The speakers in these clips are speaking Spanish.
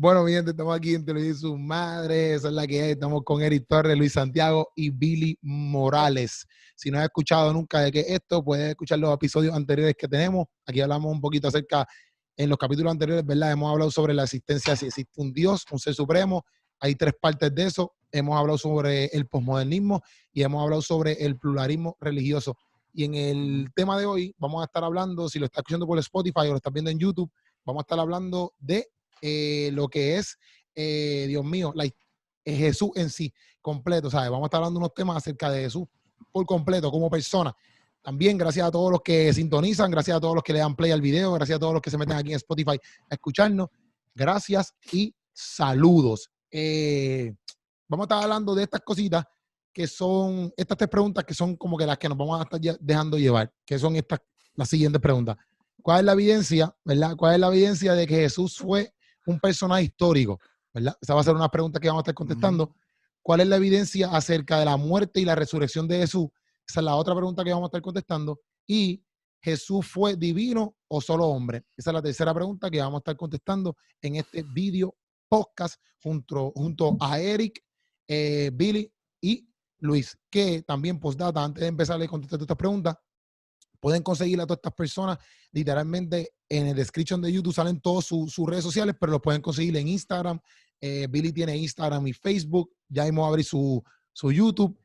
Bueno, mi gente, estamos aquí en Televisión Su Madre, esa es la que hay. Estamos con Eric Torres, Luis Santiago y Billy Morales. Si no has escuchado nunca de qué esto, puedes escuchar los episodios anteriores que tenemos. Aquí hablamos un poquito acerca, en los capítulos anteriores, ¿verdad? Hemos hablado sobre la existencia, si existe un Dios, un ser supremo. Hay 3 partes de eso. Hemos hablado sobre el posmodernismo y hemos hablado sobre el pluralismo religioso. Y en el tema de hoy vamos a estar hablando, si lo estás escuchando por Spotify o lo estás viendo en YouTube, vamos a estar hablando de lo que es, Dios mío, Jesús en sí, completo, ¿sabes? Vamos a estar hablando unos temas acerca de Jesús por completo, como persona. También gracias a todos los que sintonizan, gracias a todos los que le dan play al video, gracias a todos los que se meten aquí en Spotify a escucharnos. Gracias y saludos. Vamos a estar hablando de estas cositas que son, estas 3 preguntas que son como que las que nos vamos a estar dejando llevar, que son las siguientes preguntas. ¿Cuál es la evidencia, verdad? ¿Cuál es la evidencia de que Jesús fue un personaje histórico, ¿verdad? Esa va a ser una pregunta que vamos a estar contestando. ¿Cuál es la evidencia acerca de la muerte y la resurrección de Jesús? Esa es la otra pregunta que vamos a estar contestando. Y ¿Jesús fue divino o solo hombre? Esa es la tercera pregunta que vamos a estar contestando en este video podcast junto a Eric, Billy y Luis, que también postdata, antes de empezar a contestar estas preguntas, pueden conseguir a todas estas personas literalmente en el description de YouTube, salen todas sus redes sociales, pero lo pueden conseguir en Instagram. Billy tiene Instagram y Facebook, ya hemos abrir su YouTube.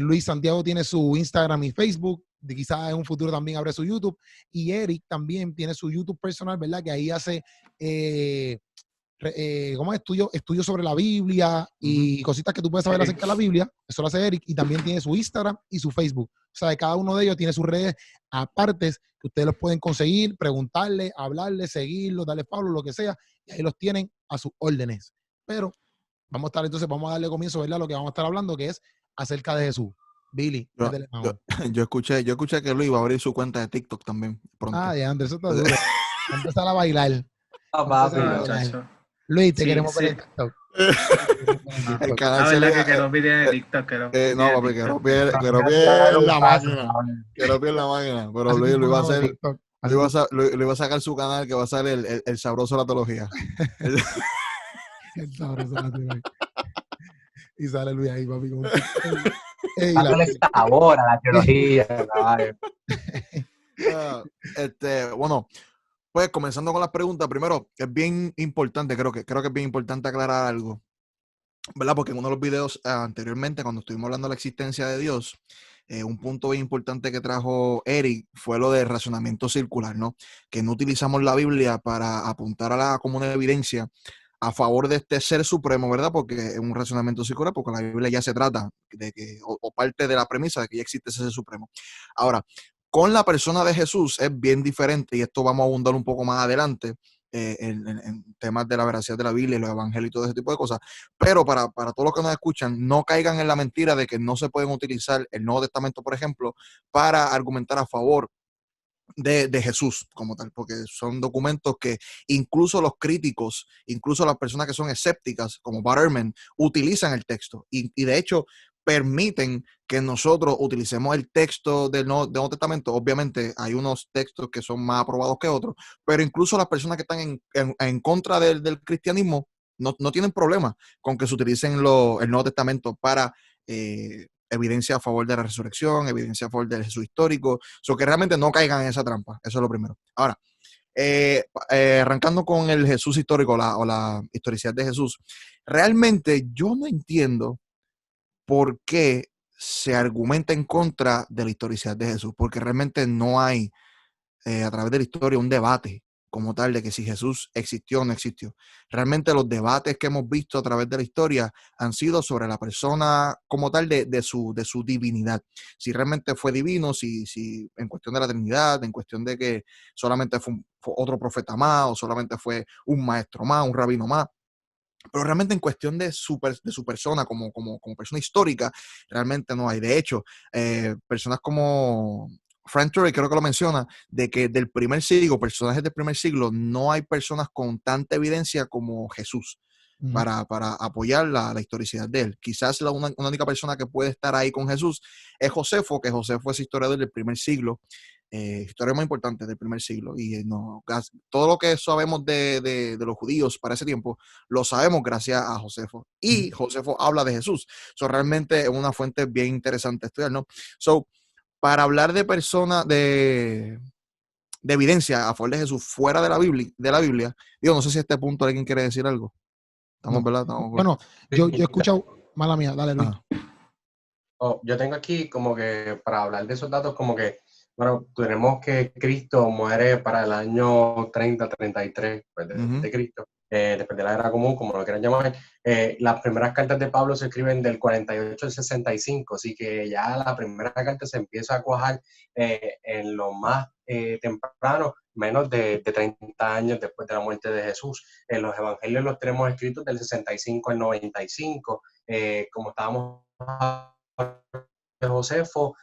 Luis Santiago tiene su Instagram y Facebook, quizás en un futuro también abre su YouTube. Y Eric también tiene su YouTube personal, ¿verdad? Que ahí hace ¿cómo es? Estudio sobre la Biblia y cositas que tú puedes saber acerca de la Biblia. Eso lo hace Eric, y también tiene su Instagram y su Facebook. O sea, cada uno de ellos tiene sus redes apartes que ustedes los pueden conseguir, preguntarle, hablarle, seguirlos, darle follow, lo que sea, y ahí los tienen a sus órdenes. Pero vamos a darle comienzo, ¿verdad? Lo que vamos a estar hablando, que es acerca de Jesús. Billy, métele mano. Yo escuché que Luis iba a abrir su cuenta de TikTok también pronto. Ah, ya, Andrés, eso está duro. Va a empezar a bailar. Papi, muchacho. Luis, te Sí, queremos ver sí. en TikTok. El canal La se verdad le... que Keropi tiene TikTok. no, papi, que no pierde la máquina. Que no pierde la máquina. Pero Hace Luis tiempo lo no iba a hago hacer... TikTok. Lo iba a sacar su canal, que va a ser el sabroso de la teología. El sabroso natural. Y sale Luis ahí, papi, con Dándole sabor a la teología, caballo. Bueno, pues comenzando con las preguntas, primero, es bien importante, creo que es bien importante aclarar algo, ¿verdad? Porque en uno de los videos anteriormente, cuando estuvimos hablando de la existencia de Dios, un punto bien importante que trajo Eric fue lo del razonamiento circular, ¿no? Que no utilizamos la Biblia para apuntar como una evidencia a favor de este ser supremo, ¿verdad? Porque es un razonamiento circular, porque la Biblia ya se trata de que, o parte de la premisa de que ya existe ese ser supremo. Ahora, con la persona de Jesús es bien diferente, y esto vamos a abundar un poco más adelante, en temas de la veracidad de la Biblia y los evangelios y todo ese tipo de cosas. Pero para todos los que nos escuchan, no caigan en la mentira de que no se pueden utilizar el Nuevo Testamento, por ejemplo, para argumentar a favor de Jesús como tal, porque son documentos que incluso los críticos, incluso las personas que son escépticas, como Bart Ehrman, utilizan el texto y de hecho permiten que nosotros utilicemos el texto del Nuevo Testamento. Obviamente hay unos textos que son más aprobados que otros, pero incluso las personas que están en contra del cristianismo no tienen problema con que se utilicen el Nuevo Testamento para evidencia a favor de la resurrección, evidencia a favor del Jesús histórico, que realmente no caigan en esa trampa. Eso es lo primero. Ahora, arrancando con el Jesús histórico o la historicidad de Jesús, realmente yo no entiendo por qué se argumenta en contra de la historicidad de Jesús, porque realmente no hay a través de la historia un debate como tal de que si Jesús existió o no existió. Realmente los debates que hemos visto a través de la historia han sido sobre la persona como tal de su divinidad. Si realmente fue divino, si en cuestión de la Trinidad, en cuestión de que solamente fue otro profeta más, o solamente fue un maestro más, un rabino más. Pero realmente en cuestión de su persona como persona histórica, realmente no hay. De hecho, personas como Frank Turek, creo que lo menciona, de que del primer siglo, personajes del primer siglo, no hay personas con tanta evidencia como Jesús. Ujú. para apoyar la historicidad de él. Quizás una única persona que puede estar ahí con Jesús es Josefo, que Josefo es historiador del primer siglo, historia muy importante del primer siglo, y todo lo que sabemos de los judíos para ese tiempo, lo sabemos gracias a Josefo. Y Josefo habla de Jesús. So, realmente es una fuente bien interesante estudiar, ¿no? So, para hablar de personas, de evidencia a favor de Jesús fuera de la Biblia, digo, no sé si a este punto alguien quiere decir algo. Estamos, No. ¿verdad? Estamos. Bueno, yo he escuchado, mala mía, dale Luis. Ajá. Yo tengo aquí como que para hablar de esos datos, como que, bueno, tenemos que Cristo muere para el año 30-33 pues, de Cristo, después de la era común, como lo quieran llamar. Las primeras cartas de Pablo se escriben del 48 al 65, así que ya la primera carta se empieza a cuajar en lo más temprano, menos de 30 años después de la muerte de Jesús. Los evangelios los tenemos escritos del 65 al 95, como estábamos de Josefo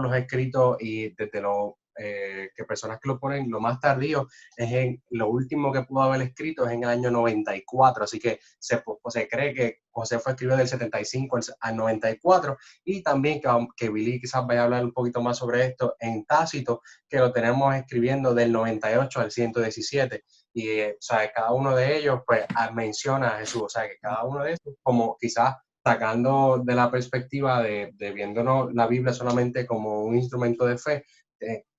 los escritos y desde lo que personas que lo ponen, lo más tardío es en lo último que pudo haber escrito es en el año 94, así que se cree que Josefo escribió del 75 al 94 y también que Billy quizás vaya a hablar un poquito más sobre esto en Tácito, que lo tenemos escribiendo del 98 al 117 y o sea, cada uno de ellos pues menciona a Jesús, o sea que cada uno de esos como quizás sacando de la perspectiva de viéndonos la Biblia solamente como un instrumento de fe,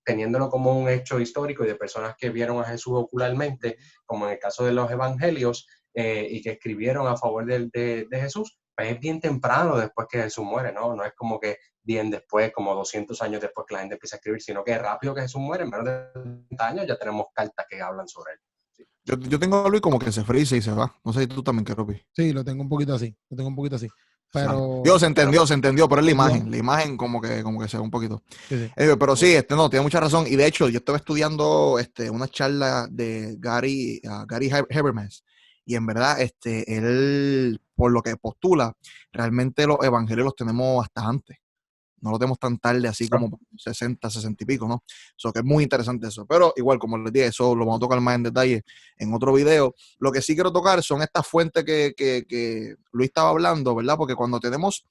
teniéndolo como un hecho histórico y de personas que vieron a Jesús ocularmente, como en el caso de los evangelios, y que escribieron a favor de Jesús, pues es bien temprano después que Jesús muere, ¿no? No es como que bien después, como 200 años después que la gente empieza a escribir, sino que rápido que Jesús muere, en menos de 30 años ya tenemos cartas que hablan sobre él. Sí. Yo tengo a Luis como que se frisa y se va. No sé si tú también, Keropi. Sí, lo tengo un poquito así. Pero. Dios, se entendió, pero es la imagen como que se ve un poquito. Sí. Pero sí, no, tiene mucha razón. Y de hecho, yo estaba estudiando una charla de Gary Habermas. Y en verdad, él, por lo que postula, realmente los evangelios los tenemos hasta antes. No lo tenemos tan tarde, así como 60 y pico, ¿no? Eso que es muy interesante eso. Pero igual, como les dije, eso lo vamos a tocar más en detalle en otro video. Lo que sí quiero tocar son estas fuentes que Luis estaba hablando, ¿verdad? Porque cuando tenemos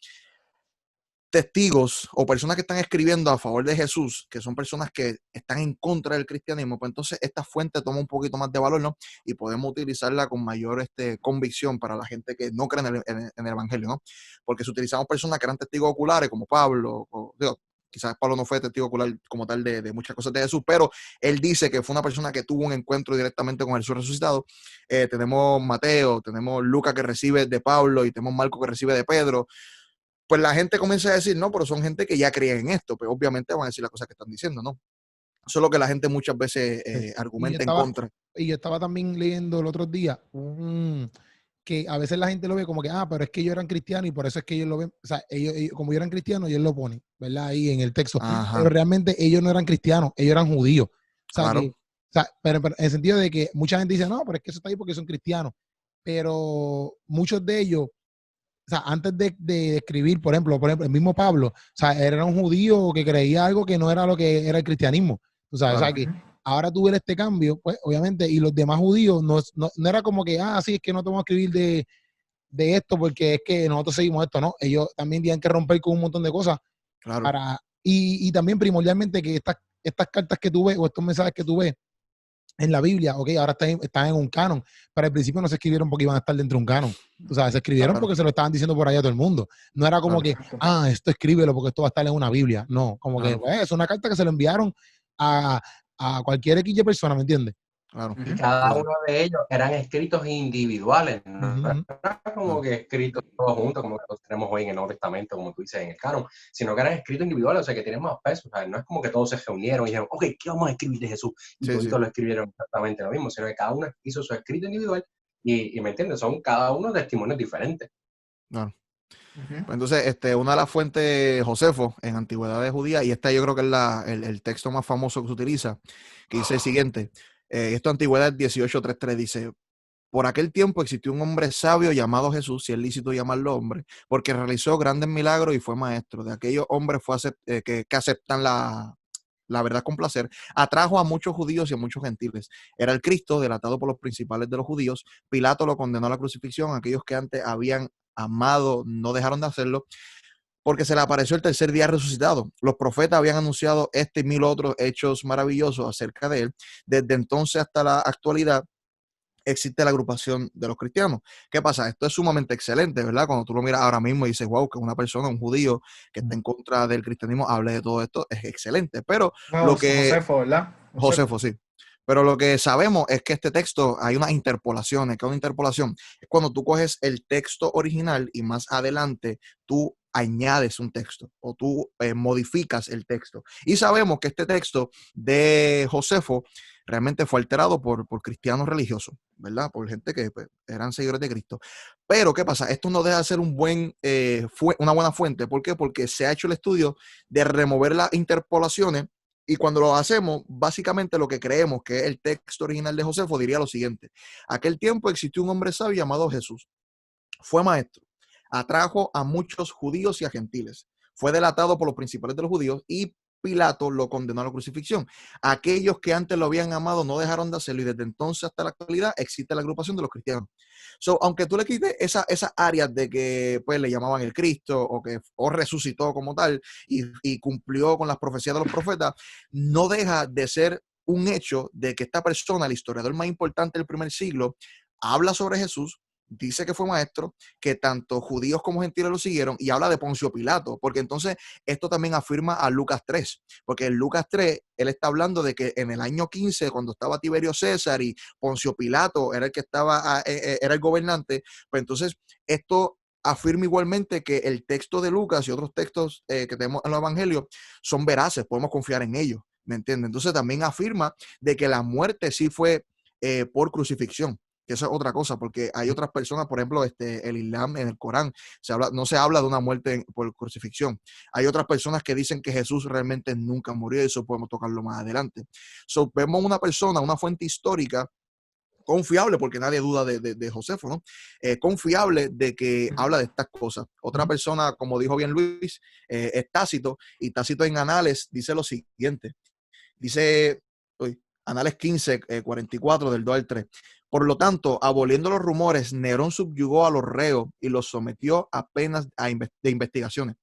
testigos o personas que están escribiendo a favor de Jesús, que son personas que están en contra del cristianismo, pues entonces esta fuente toma un poquito más de valor, ¿no? Y podemos utilizarla con mayor convicción para la gente que no cree en el evangelio, ¿no? Porque si utilizamos personas que eran testigos oculares, como Pablo, quizás Pablo no fue testigo ocular como tal de muchas cosas de Jesús, pero él dice que fue una persona que tuvo un encuentro directamente con Jesús resucitado. Tenemos Mateo, tenemos Lucas que recibe de Pablo y tenemos Marco que recibe de Pedro. Pues la gente comienza a decir, no, pero son gente que ya cree en esto, pues obviamente van a decir las cosas que están diciendo, ¿no? Eso es lo que la gente muchas veces argumenta en contra. Y yo estaba también leyendo el otro día que a veces la gente lo ve como que, pero es que ellos eran cristianos y por eso es que ellos lo ven, o sea, ellos como ellos eran cristianos, ellos lo ponen, ¿verdad? Ahí en el texto. Ajá. Pero realmente ellos no eran cristianos, ellos eran judíos. O sea, claro. pero en el sentido de que mucha gente dice, no, pero es que eso está ahí porque son cristianos. Pero muchos de ellos, o sea, antes de escribir, por ejemplo, el mismo Pablo, o sea, era un judío que creía algo que no era lo que era el cristianismo. Tú sabes, Claro. O sea, que ahora tú ves este cambio, pues, obviamente, y los demás judíos no era como que, sí, es que no te vamos a escribir de esto porque es que nosotros seguimos esto, ¿no? Ellos también tienen que romper con un montón de cosas. Claro. Y también primordialmente que estas cartas que tú ves o estos mensajes que tú ves en la Biblia, ok, ahora están en un canon, pero al principio no se escribieron porque iban a estar dentro de un canon. O sea, se escribieron porque se lo estaban diciendo por allá a todo el mundo. No era como que, esto escríbelo porque esto va a estar en una Biblia. No, como que es una carta que se lo enviaron a cualquier X persona, ¿me entiendes? Claro. Y cada uno de ellos eran escritos individuales, no era como que escritos todos juntos, como los tenemos hoy en el Nuevo Testamento, como tú dices, en el canon, sino que eran escritos individuales, o sea, que tienen más peso. O sea, no es como que todos se reunieron y dijeron, ok, ¿qué vamos a escribir de Jesús? Y todos lo escribieron exactamente lo mismo, sino que cada uno hizo su escrito individual y ¿me entiendes? Son cada uno testimonios diferentes. Claro. Pues entonces, una de las fuentes, Josefo, en Antigüedades Judías, y esta yo creo que es el texto más famoso que se utiliza, que dice el siguiente. Esto Antigüedad 18:3:3 dice: por aquel tiempo existió un hombre sabio llamado Jesús, si es lícito llamarlo hombre, porque realizó grandes milagros y fue maestro. De aquellos hombres que aceptan la la verdad con placer, atrajo a muchos judíos y a muchos gentiles. Era el Cristo, delatado por los principales de los judíos. Pilato lo condenó a la crucifixión. Aquellos que antes habían amado no dejaron de hacerlo, porque se le apareció el tercer día resucitado. Los profetas habían anunciado este y mil otros hechos maravillosos acerca de él. Desde entonces hasta la actualidad existe la agrupación de los cristianos. ¿Qué pasa? Esto es sumamente excelente, ¿verdad? Cuando tú lo miras ahora mismo y dices, wow, que una persona, un judío que está en contra del cristianismo hable de todo esto, es excelente. Pero No, lo que... Josefo, ¿verdad? Josefo, sí. Pero lo que sabemos es que este texto, hay unas interpolaciones. ¿Qué es una interpolación? Es cuando tú coges el texto original y más adelante tú añades un texto o tú modificas el texto. Y sabemos que este texto de Josefo realmente fue alterado por cristianos religiosos, ¿verdad? Por gente que pues, eran seguidores de Cristo. Pero, ¿qué pasa? Esto no deja de ser una buena fuente. ¿Por qué? Porque se ha hecho el estudio de remover las interpolaciones. Y cuando lo hacemos, básicamente lo que creemos que es el texto original de Josefo diría lo siguiente. Aquel tiempo existió un hombre sabio llamado Jesús. Fue maestro. Atrajo a muchos judíos y a gentiles. Fue delatado por los principales de los judíos y Pilato lo condenó a la crucifixión. Aquellos que antes lo habían amado no dejaron de hacerlo y desde entonces hasta la actualidad existe la agrupación de los cristianos. Aunque tú le quites esas áreas de que pues le llamaban el Cristo o resucitó como tal y cumplió con las profecías de los profetas, no deja de ser un hecho de que esta persona, el historiador más importante del primer siglo, habla sobre Jesús, dice que fue maestro, que tanto judíos como gentiles lo siguieron y habla de Poncio Pilato, porque entonces esto también afirma a Lucas 3, porque en Lucas 3 él está hablando de que en el año 15, cuando estaba Tiberio César y Poncio Pilato era el que estaba, era el gobernante, pues entonces esto afirma igualmente que el texto de Lucas y otros textos que tenemos en los evangelios son veraces, podemos confiar en ellos, ¿me entiendes? Entonces también afirma de que la muerte sí fue por crucifixión. Que eso es otra cosa, porque hay otras personas, por ejemplo, el Islam en el Corán, no se habla de una muerte por crucifixión. Hay otras personas que dicen que Jesús realmente nunca murió y eso podemos tocarlo más adelante. Vemos una persona, una fuente histórica confiable, porque nadie duda de Josefo, ¿no? Confiable de que habla de estas cosas. Otra persona, como dijo bien Luis, es Tácito, y Tácito en Anales dice lo siguiente. Dice, Anales 15, 44, del 2 al 3. Por lo tanto, aboliendo los rumores, Nerón subyugó a los reos y los sometió a penas de investigaciones.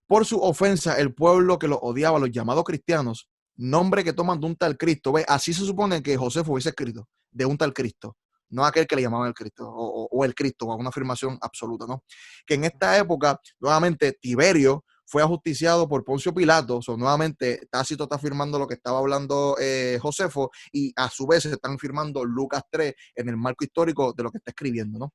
Por su ofensa, el pueblo que los odiaba, los llamados cristianos, nombre que toman de un tal Cristo. ¿Ve? Así se supone que Josefo hubiese escrito, de un tal Cristo, no aquel que le llamaban el Cristo, o el Cristo, o una afirmación absoluta, ¿no? Que en esta época, nuevamente, Tiberio fue ajusticiado por Poncio Pilato. Nuevamente, Tácito está afirmando lo que estaba hablando Josefo, y a su vez se están firmando Lucas 3 en el marco histórico de lo que está escribiendo, ¿no?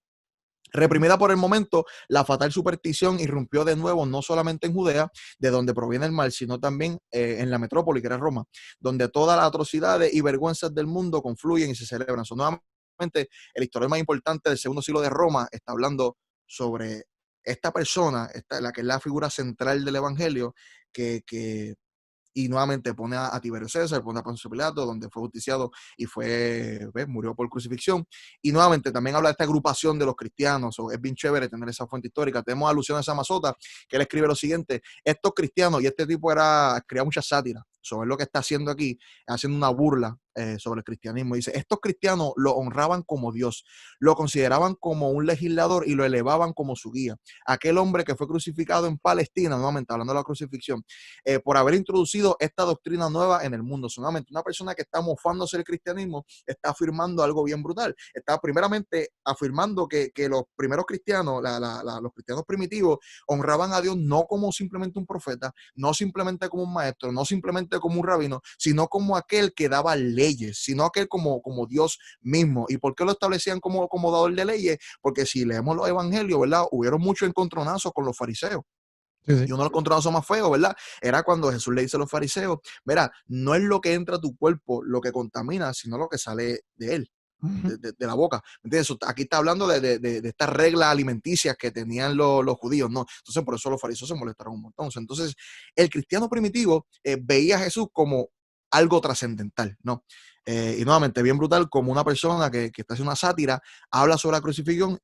Reprimida por el momento, la fatal superstición irrumpió de nuevo no solamente en Judea, de donde proviene el mal, sino también en la metrópoli, que era Roma, donde todas las atrocidades y vergüenzas del mundo confluyen y se celebran. Nuevamente, el historiador más importante del segundo siglo de Roma está hablando sobre esta persona, la que es la figura central del evangelio, y nuevamente pone a Tiberio César, pone a Poncio Pilato, donde fue justiciado y murió por crucifixión. Y nuevamente también habla de esta agrupación de los cristianos. Es bien chévere tener esa fuente histórica. Tenemos alusión a Samazota, que él escribe lo siguiente: estos cristianos, y este tipo escribía mucha sátira sobre lo que está haciendo aquí, haciendo una burla sobre el cristianismo. Dice, estos cristianos lo honraban como Dios, lo consideraban como un legislador y lo elevaban como su guía. Aquel hombre que fue crucificado en Palestina, nuevamente hablando de la crucifixión, por haber introducido esta doctrina nueva en el mundo. Solamente una persona que está mofándose del cristianismo está afirmando algo bien brutal. Está primeramente afirmando que los primeros cristianos, los cristianos primitivos, honraban a Dios no como simplemente un profeta, no simplemente como un maestro, no simplemente como un rabino, sino como aquel que daba leyes, sino aquel como Dios mismo. ¿Y por qué lo establecían como dador de leyes? Porque si leemos los evangelios, ¿verdad? Hubieron muchos encontronazos con los fariseos. Sí. Y uno de los encontronazos más feos, ¿verdad? Era cuando Jesús le dice a los fariseos, mira, no es lo que entra a tu cuerpo lo que contamina, sino lo que sale de él. De la boca. ¿Entiendes? Aquí está hablando de estas reglas alimenticias que tenían los judíos, ¿no? Entonces, por eso los fariseos se molestaron un montón. Entonces, el cristiano primitivo veía a Jesús como algo trascendental, ¿no? Y nuevamente, bien brutal, como una persona que está haciendo una sátira, habla sobre la crucifixión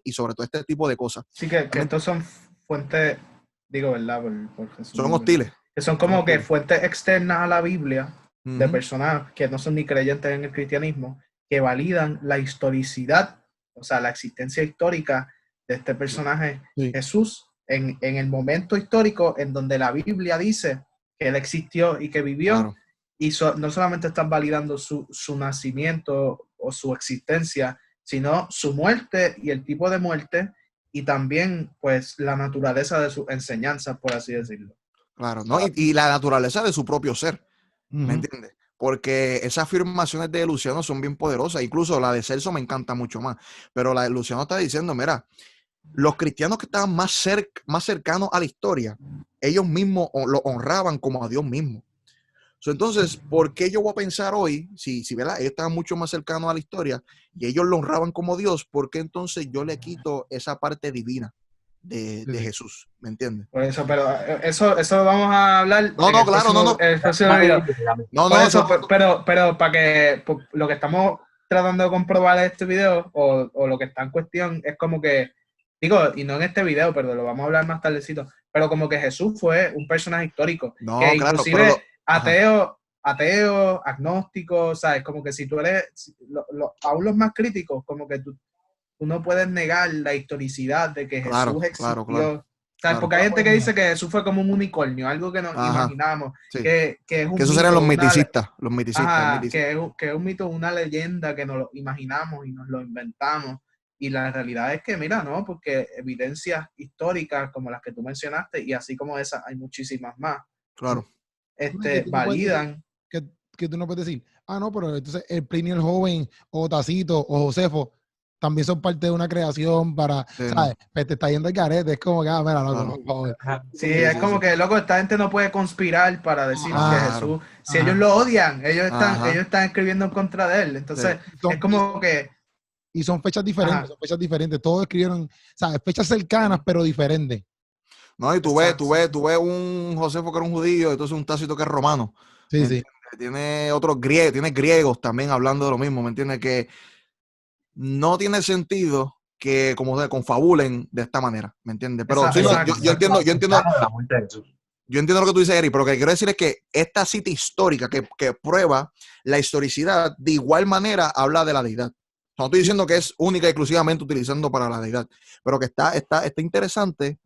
y sobre todo este tipo de cosas. Sí, que estos son fuentes, digo, ¿verdad? Por Jesús. Son hostiles. que son como que Ok. fuentes externas a la Biblia, de Ujú. personas que no son ni creyentes en el cristianismo, que validan la historicidad, o sea, la existencia histórica de este personaje Sí. Jesús en el momento histórico en donde la Biblia dice que él existió y que vivió, Claro. y no solamente están validando su nacimiento o su existencia, sino su muerte y el tipo de muerte, y también pues la naturaleza de sus enseñanzas, por así decirlo. Claro, ¿no? Y la naturaleza de su propio ser, ¿me Ujú. entiendes? Porque esas afirmaciones de Luciano son bien poderosas. Incluso la de Celso me encanta mucho más. Pero la de Luciano está diciendo, mira, los cristianos que estaban más cercanos a la historia, ellos mismos lo honraban como a Dios mismo. Entonces, ¿por qué yo voy a pensar hoy, si ¿verdad? Ellos estaban mucho más cercanos a la historia y ellos lo honraban como Dios, ¿por qué entonces yo le quito esa parte divina de Jesús? ¿Me entiendes? Por eso, pero eso lo vamos a hablar No, en no, claro, no, no. el próximo video. No, Por no, eso, eso, pero para que lo que estamos tratando de comprobar en este video o lo que está en cuestión es como que, digo, y no en este video, pero lo vamos a hablar más tardecito, pero como que Jesús fue un personaje histórico, no, que claro, pero inclusive ajá, ateo, agnóstico, ¿sabes? Como que si tú eres, aún los más críticos, como que tú no puedes negar la historicidad de que claro, Jesús claro, claro, existió. ¿Sabes? claro. Porque hay gente que dice que Jesús fue como un unicornio, algo que nos Ajá, imaginamos, sí. que es Que un esos serían mito, los miticistas, el miticismo. que es un mito, una leyenda que nos lo imaginamos y nos lo inventamos. Y la realidad es que, mira, no, porque evidencias históricas como las que tú mencionaste, y así como esas, hay muchísimas más, Claro, Que tú no puedes decir, validan. que tú no puedes decir, no, pero entonces el Plinio el Joven, o Tacito, o Josefo, también son parte de una creación para, sí, ¿sabes? no, Pues te está yendo al garete, es como que, mira, loco, claro. por favor. Sí, Sí, es sí, como sí. que, loco, esta gente no puede conspirar para decir que Claro. Jesús, si Ajá. ellos lo odian, ellos Ajá. están escribiendo en contra de él. Entonces, Sí. Son- es como que, Y son fechas diferentes, ajá, son fechas diferentes. Todos escribieron, ¿sabes? Fechas cercanas, pero diferentes. No, y exacto. tú ves un Josefo que era un judío, entonces un Tácito que es romano. Sí, ¿Me sí. entiendes? Tiene otros griegos, tiene griegos también hablando de lo mismo, ¿me entiendes? Que no tiene sentido que como se confabulen de esta manera, ¿me entiendes? Pero sí, no, Exacto. yo entiendo lo que tú dices, Eri, pero lo que quiero decir es que esta cita histórica que prueba la historicidad, de igual manera habla de la deidad. No estoy diciendo que es única y exclusivamente utilizando para la deidad, pero que está interesante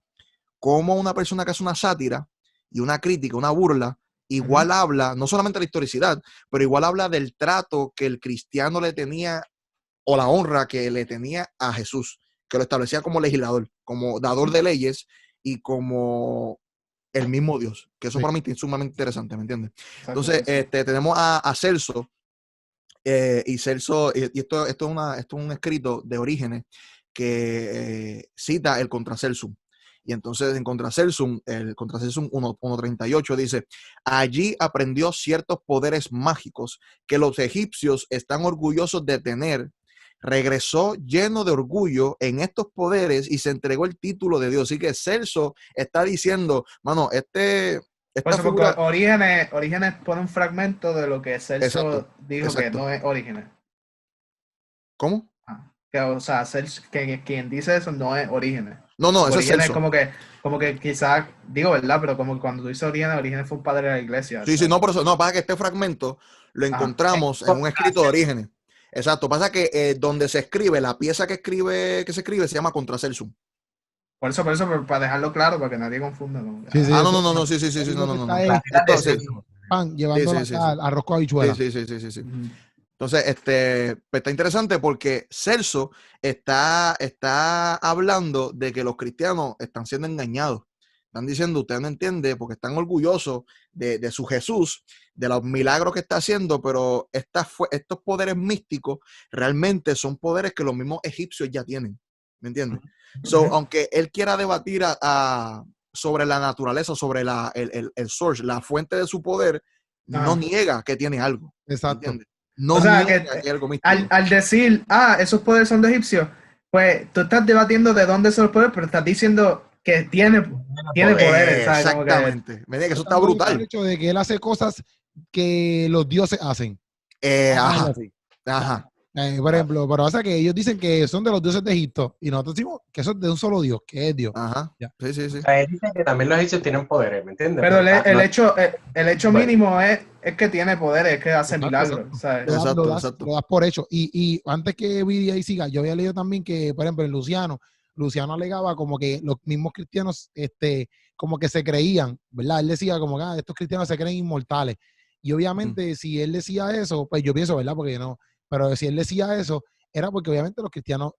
cómo una persona que hace una sátira y una crítica, una burla, igual habla, no solamente de la historicidad, pero igual habla del trato que el cristiano le tenía o la honra que le tenía a Jesús, que lo establecía como legislador, como dador de leyes y como el mismo Dios, que eso Sí. para mí es sumamente interesante, ¿me entiendes? Exacto, Entonces, sí, sí. tenemos a Celso, y Celso, y esto es un escrito de Orígenes que cita el Contracelsum. Y entonces en Contracelsum, el Contracelsum 1.38 dice, allí aprendió ciertos poderes mágicos que los egipcios están orgullosos de tener. Regresó lleno de orgullo en estos poderes y se entregó el título de Dios. Así que Celso está diciendo, mano, Por esta eso, porque figura... Orígenes pone un fragmento de lo que Exacto, Celso dijo que exacto. no es Orígenes. ¿Cómo? Que, o sea, que quien dice eso no es Orígenes. No, no, ese es Orígenes Celso. como que quizás, digo verdad, pero como cuando tú dices Orígenes fue un padre de la iglesia. Sí, O sí, sea, no, por eso, no, pasa que este fragmento lo ajá. encontramos en un escrito de Orígenes. Exacto, pasa que donde se escribe, la pieza que se escribe se llama Contracelsum. Por eso, pero para dejarlo claro, para que nadie confunda. Como que, Sí, sí, No, eso. no, sí, Ahí no, lo que no, no. está es Esto, sí, pan, sí, llevándola sí, sí, acá sí. al arroz con habichuela. Sí. ujú. Entonces, pues está interesante porque Celso está hablando de que los cristianos están siendo engañados. Están diciendo, usted no entiende, porque están orgullosos de su Jesús, de los milagros que está haciendo, pero estos poderes místicos realmente son poderes que los mismos egipcios ya tienen. ¿Me entiendes? Aunque él quiera debatir sobre la naturaleza, sobre el source, la fuente de su poder, no Ajá. niega que tiene algo. ¿Me Exacto. entiendes? No O sea, niega que hay algo místico. al decir, esos poderes son de egipcios, pues tú estás debatiendo de dónde son los poderes, pero estás diciendo que tiene poderes, ¿sabes? Como que, Exactamente. Me diga que eso está Están moviendo el brutal. hecho de que él hace cosas que los dioses hacen. Algo Ajá, así. ajá. Por ejemplo, pero pasa que ellos dicen que son de los dioses de Egipto y nosotros decimos que eso es de un solo Dios, que es Dios. Ajá. Ya. Sí, sí, sí. O sea, él dice que también los egipcios tienen poderes, ¿me entiendes? Pero el no- hecho Bueno. mínimo es que tiene poderes, es que hace Exacto, milagros, exacto. ¿sabes? Exacto, Lo das, exacto. lo das por hecho. Y antes que Vidi ahí siga, yo había leído también que, por ejemplo, en Luciano alegaba como que los mismos cristianos, como que se creían, ¿verdad? Él decía como que estos cristianos se creen inmortales. Y obviamente, si él decía eso, pues yo pienso, ¿verdad? Porque yo no, pero si él decía eso, era porque obviamente los cristianos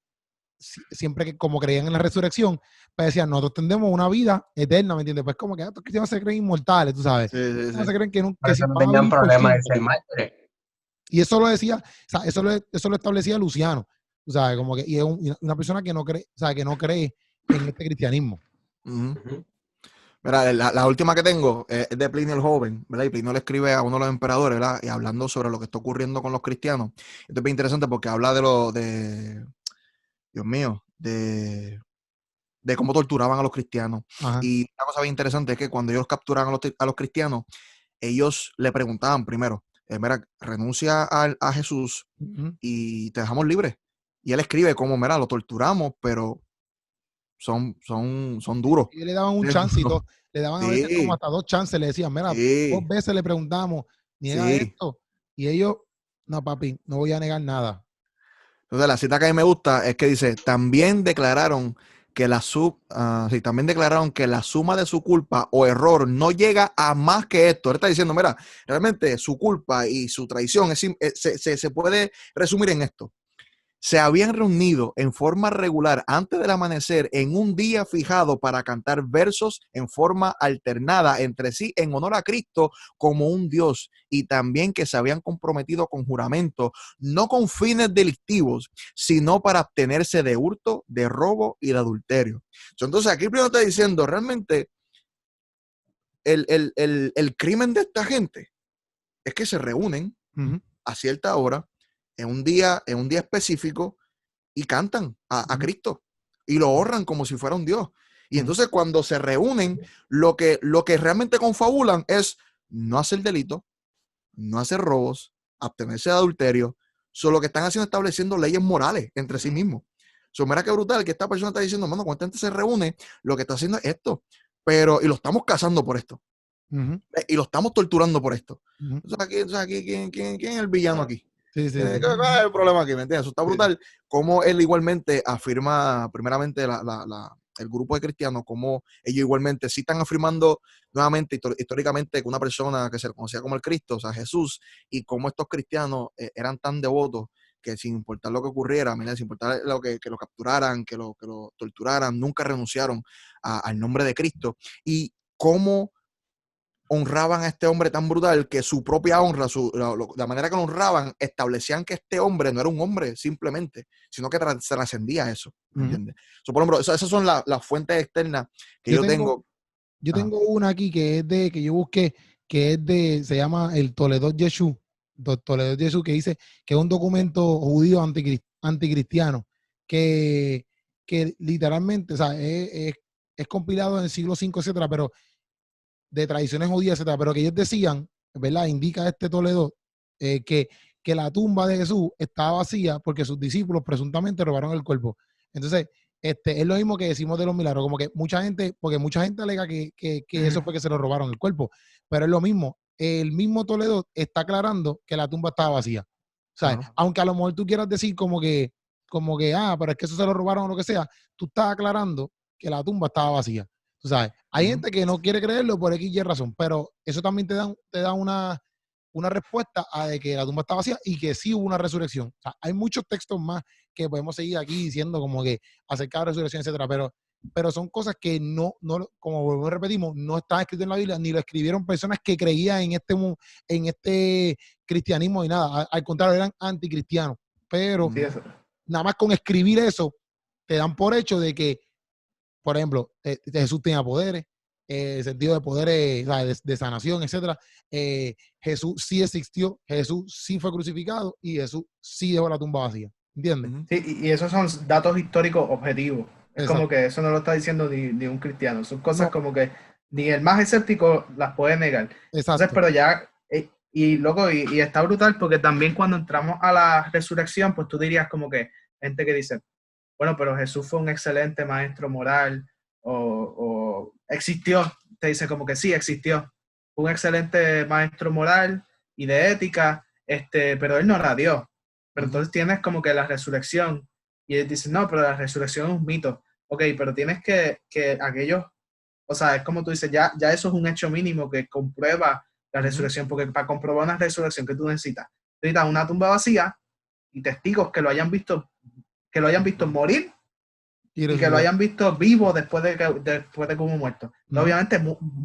siempre que como creían en la resurrección, pues decían, nosotros tendremos una vida eterna, ¿me entiendes? Pues como que estos cristianos se creen inmortales, tú sabes. Sí, sí, No sí. se creen que, Por eso no van a tenían vivir por problema de siempre. ser mártires. Y eso lo decía, o sea, eso lo establecía Luciano, tú sabes, como que, y es una persona que no cree, o sea, que no cree en este cristianismo. Ujú. Ujú. Mira, la última que tengo es de Plinio el Joven, ¿verdad? Y Plinio le escribe a uno de los emperadores, ¿verdad? Y hablando sobre lo que está ocurriendo con los cristianos. Esto es bien interesante porque habla Dios mío, de cómo torturaban a los cristianos. Ajá. Y una cosa bien interesante es que cuando ellos capturaban a los cristianos, ellos le preguntaban primero, mira, renuncia a Jesús Ujú. y te dejamos libre. Y él escribe como, mira, lo torturamos, pero son duros. Y le daban un chancito, le daban a veces como Sí, hasta 2 chances, le decían, mira, 2 sí, veces le preguntamos, niega sí. esto. Y ellos, no, papi, no voy a negar nada. Entonces, la cita que a mí me gusta es que dice, también declararon también declararon que la suma de su culpa o error no llega a más que esto. Él está diciendo, mira, realmente su culpa y su traición se puede resumir en esto. Se habían reunido en forma regular antes del amanecer en un día fijado para cantar versos en forma alternada entre sí en honor a Cristo como un Dios, y también que se habían comprometido con juramento, no con fines delictivos, sino para abstenerse de hurto, de robo y de adulterio. Entonces aquí primero está diciendo, realmente el crimen de esta gente es que se reúnen Ujú. a cierta hora, en un día específico, y cantan a Ujú. Cristo y lo honran como si fuera un Dios. Y Ujú. entonces cuando se reúnen, lo que realmente confabulan es no hacer delito, no hacer robos, abstenerse de adulterio. Solo que están haciendo estableciendo leyes morales entre sí mismos. Mira qué brutal que esta persona está diciendo, mano, cuando esta gente se reúne, lo que está haciendo es esto. Y lo estamos casando por esto. Ujú. Y lo estamos torturando por esto. Ujú. Entonces aquí ¿quién es el villano aquí? Sí, sí, sí. ¿Cuál es el problema aquí? ¿Me entiendes? Eso está brutal. Como él igualmente afirma, primeramente, el grupo de cristianos, como ellos igualmente sí están afirmando nuevamente, históricamente, que una persona que se conocía como el Cristo, o sea, Jesús, y cómo estos cristianos eran tan devotos que sin importar lo que ocurriera, sin importar que lo capturaran, que lo torturaran, nunca renunciaron al nombre de Cristo. Y cómo honraban a este hombre tan brutal que su propia honra, la manera que lo honraban, establecían que este hombre no era un hombre simplemente, sino que trascendía eso, ¿me Ujú. entiendes? Por ejemplo, esas son las fuentes externas que Yo yo tengo, tengo. yo Ajá. tengo una aquí que yo busqué, se llama el Toledo Yeshu, Toledo Yeshu, que dice que es un documento judío anticristiano, que, que literalmente, o sea, es compilado en el siglo V, etcétera, pero de tradiciones judías, etcétera, pero que ellos decían, ¿verdad? Indica este Toledo que la tumba de Jesús estaba vacía porque sus discípulos presuntamente robaron el cuerpo. Entonces, es lo mismo que decimos de los milagros, como que porque mucha gente alega que eso fue que se lo robaron el cuerpo, pero es lo mismo. El mismo Toledo está aclarando que la tumba estaba vacía. O sea, Claro. aunque a lo mejor tú quieras decir pero es que eso se lo robaron o lo que sea, tú estás aclarando que la tumba estaba vacía. Tú sabes, hay gente que no quiere creerlo por X y razón, pero eso también te da una respuesta a de que la tumba está vacía y que sí hubo una resurrección. O sea, hay muchos textos más que podemos seguir aquí diciendo como que acerca de la resurrección, etcétera, pero son cosas que como repetimos, no están escritas en la Biblia, ni lo escribieron personas que creían en este cristianismo y nada. Al contrario, eran anticristianos. Pero Sí, eso. nada más con escribir eso, te dan por hecho de que, por ejemplo, Jesús tenía poderes, sentido de poderes, o sea, de sanación, etcétera. Jesús sí existió, Jesús sí fue crucificado y Jesús sí dejó la tumba vacía. ¿Entiendes? Sí, y esos son datos históricos objetivos. Es Exacto. como que eso no lo está diciendo ni un cristiano. Son cosas No, como que ni el más escéptico las puede negar. Entonces, exacto. pero ya Y loco, y está brutal porque también cuando entramos a la resurrección, pues tú dirías como que gente que dice, bueno, pero Jesús fue un excelente maestro moral o existió. Te dice como que sí, existió. Fue un excelente maestro moral y de ética, pero él no era Dios. Pero entonces tienes como que la resurrección y él dice, no, pero la resurrección es un mito. Ok, pero tienes que aquellos, o sea, es como tú dices, ya eso es un hecho mínimo que comprueba la resurrección, porque para comprobar una resurrección que tú necesitas una tumba vacía y testigos que lo hayan visto morir y que lo hayan visto vivo después de que hubo muerto. Uh-huh. Obviamente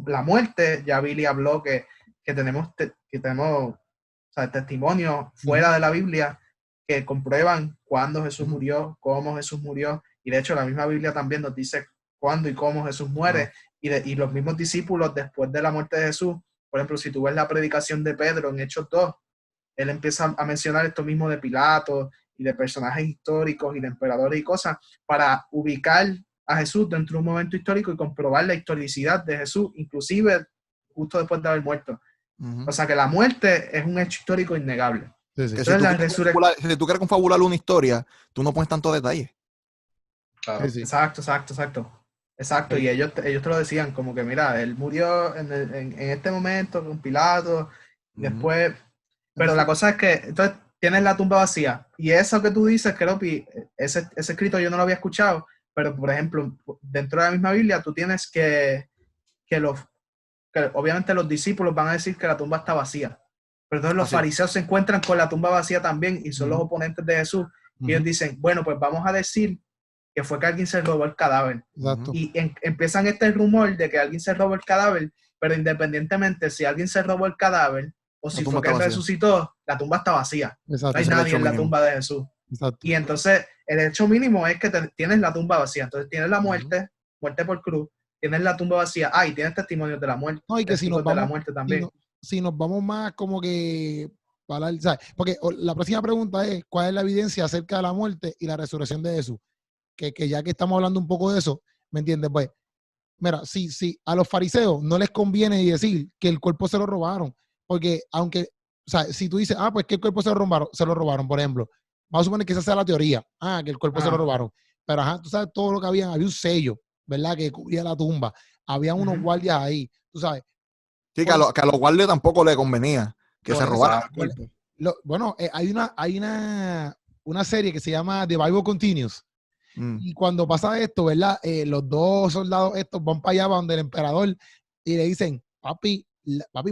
la muerte, ya Billy habló que tenemos o sea, testimonios fuera de la Biblia que comprueban cuándo Jesús murió, cómo Jesús murió, y de hecho la misma Biblia también nos dice cuándo y cómo Jesús muere, y los mismos discípulos después de la muerte de Jesús, por ejemplo, si tú ves la predicación de Pedro en Hechos 2, él empieza a mencionar esto mismo de Pilato y de personajes históricos y de emperadores y cosas para ubicar a Jesús dentro de un momento histórico y comprobar la historicidad de Jesús, inclusive justo después de haber muerto. Uh-huh. O sea que la muerte es un hecho histórico innegable. Sí, sí. Si tú quieres confabular una historia, tú no pones tanto detalle. Claro. Sí, sí. Exacto, sí. Y ellos te lo decían, como que mira, él murió en este momento con Pilato, y después, pero la cosa es que entonces tienes la tumba vacía, y eso que tú dices, Keropi, ese escrito yo no lo había escuchado, pero por ejemplo, dentro de la misma Biblia tú tienes que obviamente los discípulos van a decir que la tumba está vacía, pero entonces los fariseos se encuentran con la tumba vacía también, y son los oponentes de Jesús, y ellos dicen, bueno, pues vamos a decir que fue que alguien se robó el cadáver. Exacto. Y empiezan este rumor de que alguien se robó el cadáver, pero independientemente si alguien se robó el cadáver o si fue que resucitó, la tumba está vacía. Exacto. No hay nadie en la tumba de Jesús. Exacto. Y entonces el hecho mínimo es que tienes la tumba vacía. Entonces tienes la muerte por cruz, tienes la tumba vacía, y tienes testimonios de la muerte. No, y que si nos vamos, de la muerte también. Si nos vamos más como que para, ¿sabes? Porque la próxima pregunta es, ¿cuál es la evidencia acerca de la muerte y la resurrección de Jesús? Que ya que estamos hablando un poco de eso, ¿me entiendes? Pues, mira, si a los fariseos no les conviene decir que el cuerpo se lo robaron, porque aunque, o sea, si tú dices, pues que el cuerpo se lo robaron, por ejemplo, vamos a suponer que esa sea la teoría, que el cuerpo se lo robaron, pero tú sabes todo lo que había un sello, ¿verdad? Que cubría la tumba, había unos guardias ahí, tú sabes. Sí, que a los guardias tampoco les convenía que se robaran el cuerpo. Bueno, hay una serie que se llama The Bible Continues. Y cuando pasa esto, ¿verdad? Los dos soldados estos van para allá, van donde el emperador, y le dicen, papi,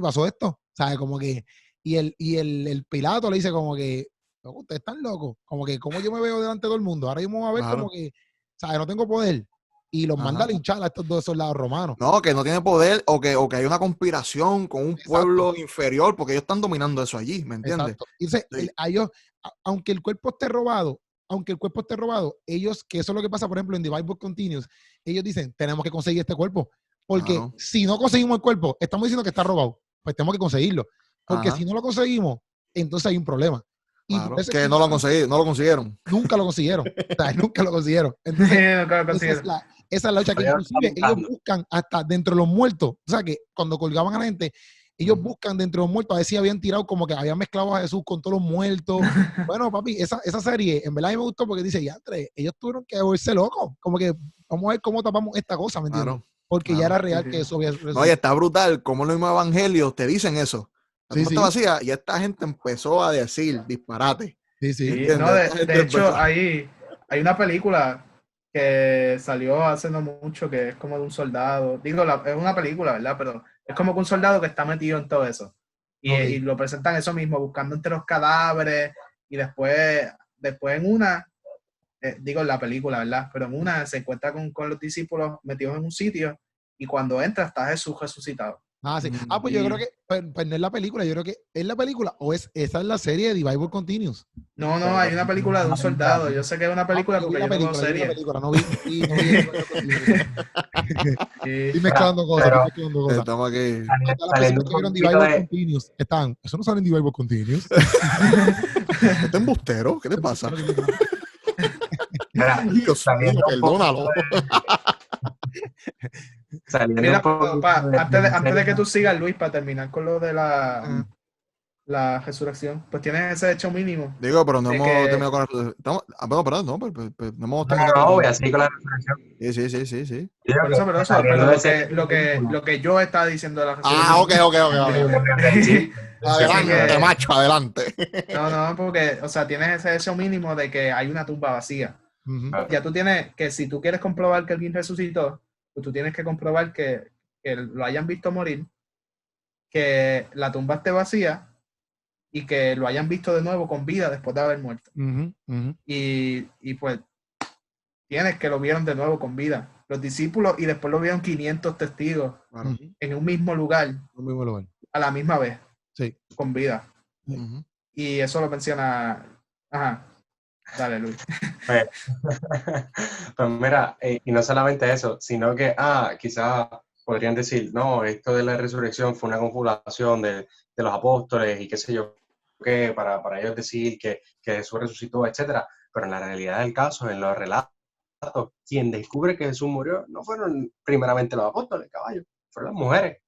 pasó esto, ¿sabes? Como que, y el Pilato le dice como que, ustedes están locos, como que, ¿cómo yo me veo delante de todo el mundo? Ahora mismo vamos a ver como que, ¿sabes? No tengo poder. Y los manda a linchar a estos dos soldados romanos. No, que no tiene poder, o que hay una conspiración con un pueblo inferior, porque ellos están dominando eso allí, ¿me entiendes? Exacto. Y entonces, ellos, aunque el cuerpo esté robado, ellos, que eso es lo que pasa, por ejemplo, en The Bible Continues, ellos dicen, tenemos que conseguir este cuerpo, porque si no conseguimos el cuerpo, estamos diciendo que está robado, pues tenemos que conseguirlo, porque si no lo conseguimos, entonces hay un problema. Y que no lo consiguieron. Nunca lo consiguieron. O sea, nunca lo consiguieron. Entonces, esa es la lucha que inclusive ellos buscan hasta dentro de los muertos, o sea, que cuando colgaban a la gente, ellos buscan dentro de los muertos a ver si habían tirado, como que habían mezclado a Jesús con todos los muertos. Bueno, papi, esa serie, en verdad a mí me gustó porque dice, ellos tuvieron que volverse locos. Como que vamos a ver cómo tapamos esta cosa, ¿me entiendes? Porque ya era real que eso había resuelto. Oye, está brutal cómo los mismos evangelios te dicen eso. La tumba está vacía y esta gente empezó a decir disparate. Sí. No, de hecho, hay una película que salió hace no mucho que es como de un soldado. Digo, es una película, ¿verdad? Pero es como que un soldado que está metido en todo eso. Y lo presentan eso mismo, buscando entre los cadáveres. Y después en una, digo en la película, ¿verdad? Pero en una se encuentra con los discípulos metidos en un sitio. Y cuando entra está Jesús resucitado. Sí. Pues yo creo que pues no es la película, yo creo que es la película o esa es la serie de The Bible Continues. No, hay una película de un soldado. Yo sé que es una película porque yo no serie. No vi. Estoy mezclando cosas. Estamos aquí. Las personas que vieron The Bible Continues eso no sale en The Bible Continues. ¿Este embustero? ¿Qué te pasa? Dios mío, perdónalo. Mira, antes de que tú sigas, Luis, para terminar con lo de la la resurrección. Pues tienes ese hecho mínimo. Digo, pero no de hemos que- terminado con la... bueno, perdón, no, pero no hemos No, terminado no, con voy a seguir con la resurrección. Sí. Yo creo Por eso, que saliendo pero de ese lo que yo estaba diciendo de la Ah, resurrección. ok. Sí, Adelante, que- macho, adelante. No, porque, o sea, tienes ese hecho mínimo de que hay una tumba vacía. Ujú. Ya tú tienes que, si tú quieres comprobar que alguien resucitó, pues tú tienes que comprobar que lo hayan visto morir, que la tumba esté vacía y que lo hayan visto de nuevo con vida después de haber muerto. Ujú, ujú. Y pues tienes que lo vieron de nuevo con vida. Los discípulos y después lo vieron 500 testigos Claro. Ujú. en un mismo lugar Un mismo lugar. a la misma vez, Sí. con vida. Ujú. Y eso lo menciona... Ajá. Dale, Luis. Pues mira, y no solamente eso, sino que, quizás podrían decir, no, esto de la resurrección fue una confabulación de los apóstoles y qué sé yo, qué, para ellos decir que Jesús resucitó, etcétera. Pero en la realidad del caso, en los relatos, quien descubre que Jesús murió no fueron primeramente los apóstoles, caballo, fueron las mujeres.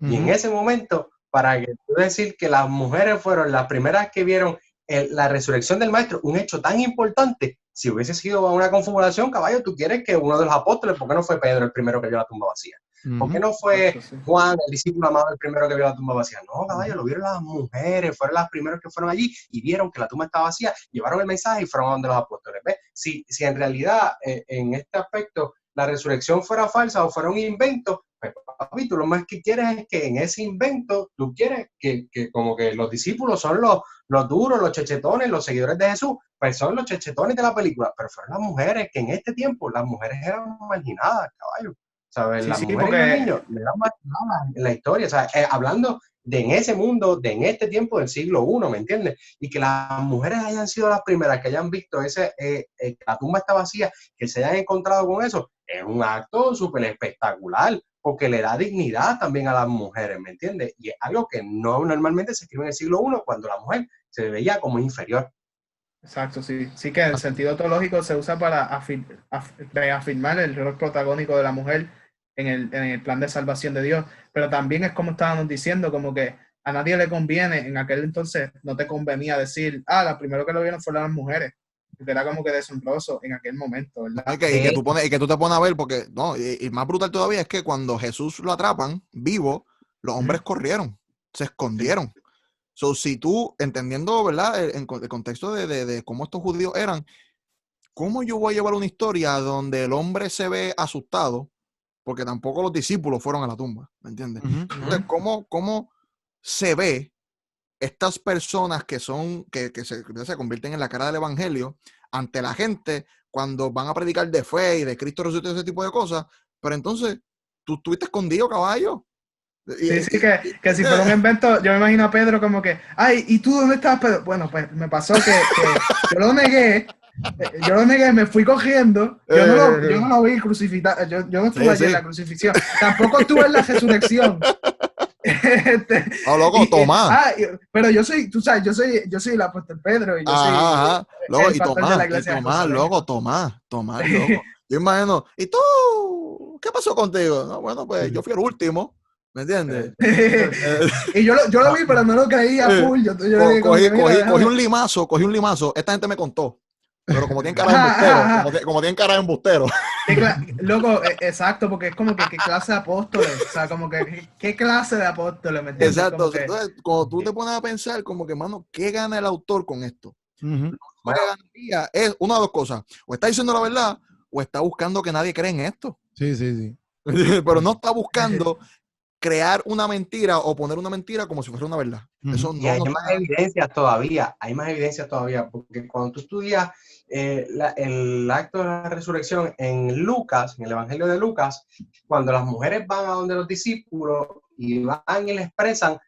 Y en Ujú. ese momento, para que tú decir que las mujeres fueron las primeras que vieron la resurrección del maestro, un hecho tan importante, si hubiese sido una confabulación, caballo, tú quieres que uno de los apóstoles, ¿por qué no fue Pedro el primero que vio la tumba vacía? ¿Por qué no fue Exacto, sí. Juan, el discípulo amado, el primero que vio la tumba vacía? No, caballo, lo vieron las mujeres, fueron las primeras que fueron allí y vieron que la tumba estaba vacía, llevaron el mensaje y fueron a donde los apóstoles. ¿Ves? Si en realidad en este aspecto la resurrección fuera falsa o fuera un invento, pues papi, tú lo más que quieres es que en ese invento tú quieres que como que los discípulos son los duros, los chechetones, los seguidores de Jesús, pues son los chechetones de la película, pero fueron las mujeres, que en este tiempo las mujeres eran marginadas, caballo. ¿Sabes? Sí, Las sí, mujeres y los porque niños eran marginadas en la historia, o sea, hablando de en ese mundo, de en este tiempo del siglo I, ¿me entiendes? Y que las mujeres hayan sido las primeras que hayan visto la tumba está vacía, que se hayan encontrado con eso, es un acto súper espectacular, porque le da dignidad también a las mujeres, ¿me entiendes? Y es algo que no normalmente se escribe en el siglo I, cuando la mujer se veía como inferior. exacto, sí. Sí que el sentido teológico se usa para reafirmar el rol protagónico de la mujer en el plan de salvación de Dios. Pero también es como estábamos diciendo, como que a nadie le conviene, en aquel entonces no te convenía decir, la primero que lo vieron fueron las mujeres. Porque era como que deshonroso en aquel momento, ¿verdad? Y que tú te pones a ver, porque, no, y más brutal todavía es que cuando Jesús lo atrapan vivo, los hombres corrieron, se escondieron. So, si tú, entendiendo, ¿verdad? El contexto de cómo estos judíos eran, ¿cómo yo voy a llevar una historia donde el hombre se ve asustado? Porque tampoco los discípulos fueron a la tumba, ¿me entiendes? Ujú. Entonces, ¿cómo se ve estas personas que se convierten en la cara del evangelio ante la gente cuando van a predicar de fe y de Cristo resucitado y ese tipo de cosas? Pero entonces, tú estuviste escondido, caballo. Sí, que si fuera un invento, yo me imagino a Pedro como que, ¿y tú dónde estabas, Pedro? Bueno, pues me pasó que yo lo negué, me fui cogiendo, yo no lo vi crucificado, yo no estuve allí en la crucifixión, tampoco estuve en la resurrección. Loco, Tomás. Pero yo soy, tú sabes, yo soy el apóstol Pedro y yo soy Loco, el pastor de la iglesia de Tomás, Jerusalén. loco, Tomás, loco. Yo imagino, ¿y tú? ¿Qué pasó contigo? No, bueno, pues yo fui el último. ¿Me entiendes? Y yo lo vi, pero no lo creía full. Cogí un limazo. Esta gente me contó. Pero como tienen cara de embustero, como tienen cara de embustero. Loco, exacto, porque es como que qué clase de apóstoles. O sea, como que qué clase de apóstoles, ¿me entiendes? Exacto. Entonces, cuando tú te pones a pensar, como que, mano, ¿qué gana el autor con esto? Ujú. Lo que ganaría es una de dos cosas. O está diciendo la verdad, o está buscando que nadie cree en esto. Sí. Pero no está buscando crear una mentira o poner una mentira como si fuera una verdad. Eso Y hay más evidencias todavía, porque cuando tú estudias el acto de la resurrección en Lucas, en el Evangelio de Lucas, cuando las mujeres van a donde los discípulos y van y les expresan,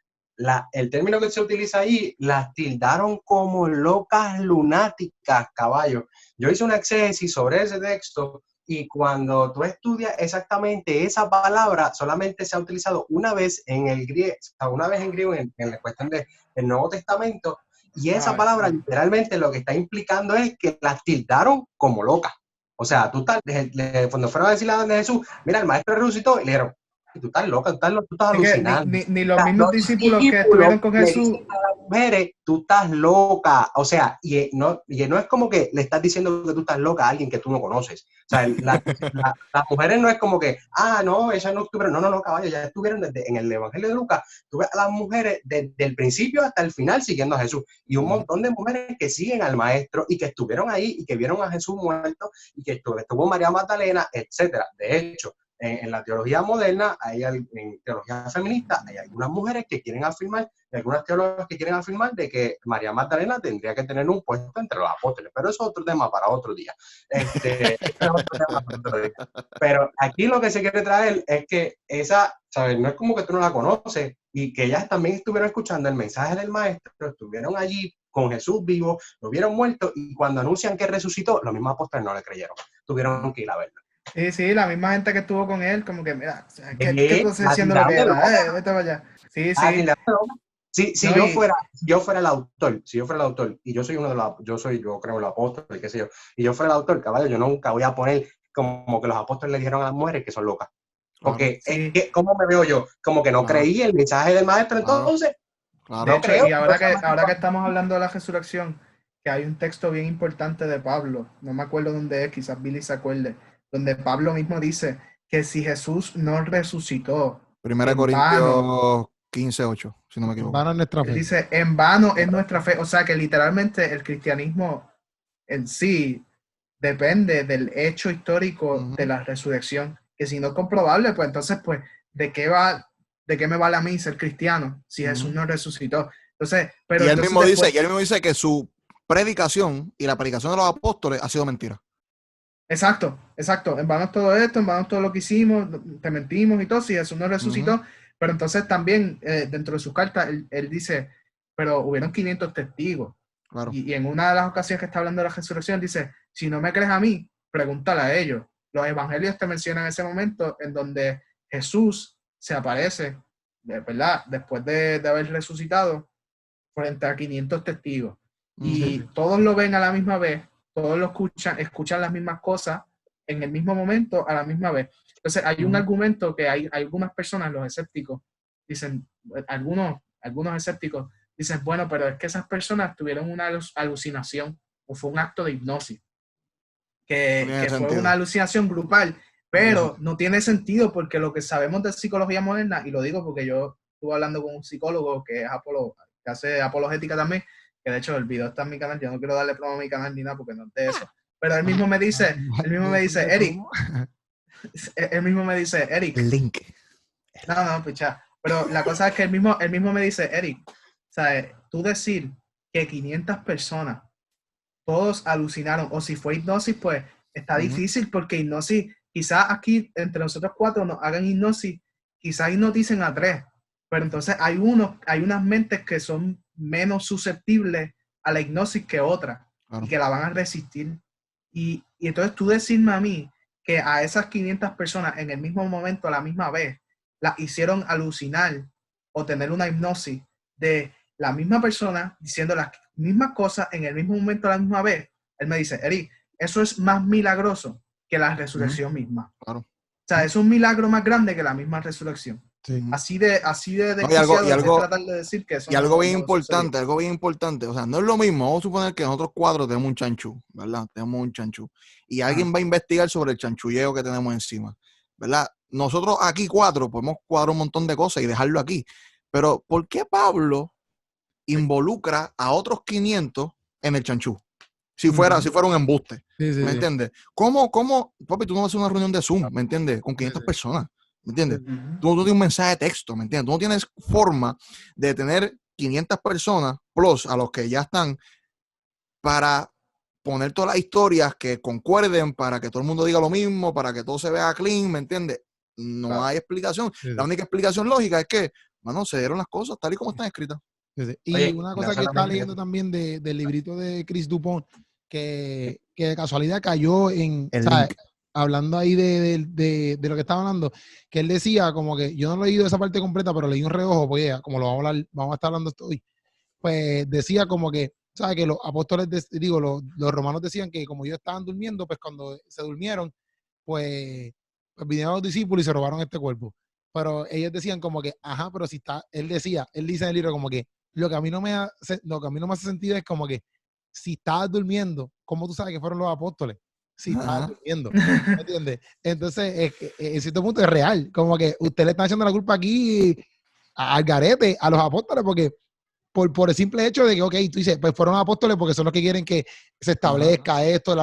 el término que se utiliza ahí, las tildaron como locas lunáticas, caballo. Yo hice una exégesis sobre ese texto. Y cuando tú estudias exactamente esa palabra, solamente se ha utilizado una vez en el griego, en la cuestión del Nuevo Testamento, y esa palabra literalmente lo que está implicando es que las tildaron como locas. O sea, cuando fueron a decirle a Jesús, mira, el maestro resucitó, y le dijeron, tú estás loca, tú estás Es que alucinando. ni los mismos discípulos que estuvieron con le Jesús. dicen a las mujeres, tú estás loca. O sea, y no es como que le estás diciendo que tú estás loca a alguien que tú no conoces. O sea, las mujeres no es como que, no, ellas no estuvieron. No, caballo, ya estuvieron en el Evangelio de Lucas. Tú ves a las mujeres desde el principio hasta el final siguiendo a Jesús. Y un montón de mujeres que siguen al maestro y que estuvieron ahí y que vieron a Jesús muerto y que estuvo María Magdalena, etcétera. De hecho, en la teología moderna, en teología feminista, hay algunas mujeres que quieren afirmar, algunas teólogas que quieren afirmar de que María Magdalena tendría que tener un puesto entre los apóstoles, pero eso es otro tema para otro día. Pero aquí lo que se quiere traer es que ¿sabes? No es como que tú no la conoces y que ellas también estuvieron escuchando el mensaje del maestro, estuvieron allí con Jesús vivo, lo vieron muerto y cuando anuncian que resucitó, los mismos apóstoles no le creyeron, tuvieron que ir a verlo. Sí, la misma gente que estuvo con él, como que, mira, ¿qué estás diciendo lo que era? Vete para allá. Sí. Si yo fuera el autor, y yo soy yo creo el apóstol, qué sé yo, y yo fuera el autor, caballo, yo nunca voy a poner como que los apóstoles le dijeron a las mujeres que son locas. Porque es que, ¿cómo me veo yo? Como que no creí el mensaje del maestro, entonces. De hecho, y ahora que estamos hablando de la resurrección, que hay un texto bien importante de Pablo, no me acuerdo dónde es, quizás Billy se acuerde, donde Pablo mismo dice que si Jesús no resucitó, 1 Corintios 15:8, si no me equivoco. En vano es nuestra fe. Él dice, en vano es nuestra fe. O sea que literalmente el cristianismo en sí depende del hecho histórico de la resurrección, que si no es comprobable, pues entonces, pues, ¿de qué me vale a mí ser cristiano si Jesús no resucitó? Entonces, pero y él entonces mismo dice que su predicación y la predicación de los apóstoles ha sido mentira. Exacto. En vano todo esto, en vano todo lo que hicimos, te mentimos y todo, si Jesús no resucitó. Pero entonces también dentro de sus cartas, él dice, pero hubieron 500 testigos. Claro. Y en una de las ocasiones que está hablando de la resurrección, dice, si no me crees a mí, pregúntale a ellos. Los evangelios te mencionan ese momento en donde Jesús se aparece, ¿verdad? Después de haber resucitado, frente a 500 testigos. Y todos lo ven a la misma vez, todos lo escuchan las mismas cosas en el mismo momento, a la misma vez. Entonces hay un argumento que hay algunas personas, los escépticos, dicen, algunos escépticos dicen, bueno, pero es que esas personas tuvieron una alucinación o fue un acto de hipnosis, que fue una alucinación grupal, pero no tiene sentido porque lo que sabemos de psicología moderna, y lo digo porque yo estuve hablando con un psicólogo que hace apologética también, que de hecho el video está en mi canal, yo no quiero darle promo a mi canal ni nada porque no es de eso, pero él mismo me dice, Eric, el link. No, picha. Pero la cosa es que él mismo me dice, Eric, ¿sabes? Tú decir que 500 personas, todos alucinaron, o si fue hipnosis, pues está difícil porque hipnosis, quizás aquí entre nosotros 4 nos hagan hipnosis, quizás hipnoticen a 3, pero entonces hay unas mentes que son menos susceptibles a la hipnosis que otras, y que la van a resistir. Y entonces tú decirme a mí que a esas 500 personas en el mismo momento, a la misma vez, las hicieron alucinar o tener una hipnosis de la misma persona diciendo las mismas cosas en el mismo momento a la misma vez, él me dice, Eric, eso es más milagroso que la resurrección misma. Claro. O sea, es un milagro más grande que la misma resurrección. Sí. Así de tratar de decir que eso. Y algo bien importante, o sea, no es lo mismo, vamos a suponer que nosotros 4 tenemos un chanchú, ¿verdad? Tenemos un chanchú. Y alguien va a investigar sobre el chanchulleo que tenemos encima, ¿verdad? Nosotros aquí 4 podemos cuadrar un montón de cosas y dejarlo aquí. Pero, ¿por qué Pablo involucra a otros 500 en el chanchú? Si fuera un embuste, ¿me entiendes? ¿Cómo, papi, tú no vas a hacer una reunión de Zoom, ¿me entiendes? Con 500 personas, ¿me entiendes? Tú no tienes un mensaje de texto, ¿me entiendes? Tú no tienes forma de tener 500 personas plus a los que ya están para poner todas las historias que concuerden, para que todo el mundo diga lo mismo, para que todo se vea clean, ¿me entiendes? No hay explicación. La única explicación lógica es que, bueno, se dieron las cosas tal y como están escritas. Y oye, una cosa que estaba leyendo también del librito de Chris Dupont, que de casualidad cayó en, ¿sabes? Hablando ahí de lo que estaba hablando, que él decía como que, yo no he leído esa parte completa, pero leí un reojo, pues ya, como vamos a estar hablando esto hoy, pues decía como que, ¿sabes? Que los apóstoles, los romanos decían que como ellos estaban durmiendo, pues cuando se durmieron, pues vinieron los discípulos y se robaron este cuerpo. pero ellos decían como que, ajá, pero si está, él dice en el libro como que lo que a mí no me hace sentido es como que si estabas durmiendo, ¿cómo tú sabes que fueron los apóstoles? Si estabas Ajá. durmiendo, ¿me entiendes? Entonces, en cierto punto es real, como que usted le está echando la culpa aquí al garete, a los apóstoles, porque por el simple hecho de que, ok, tú dices, pues fueron apóstoles porque son los que quieren que se establezca esto,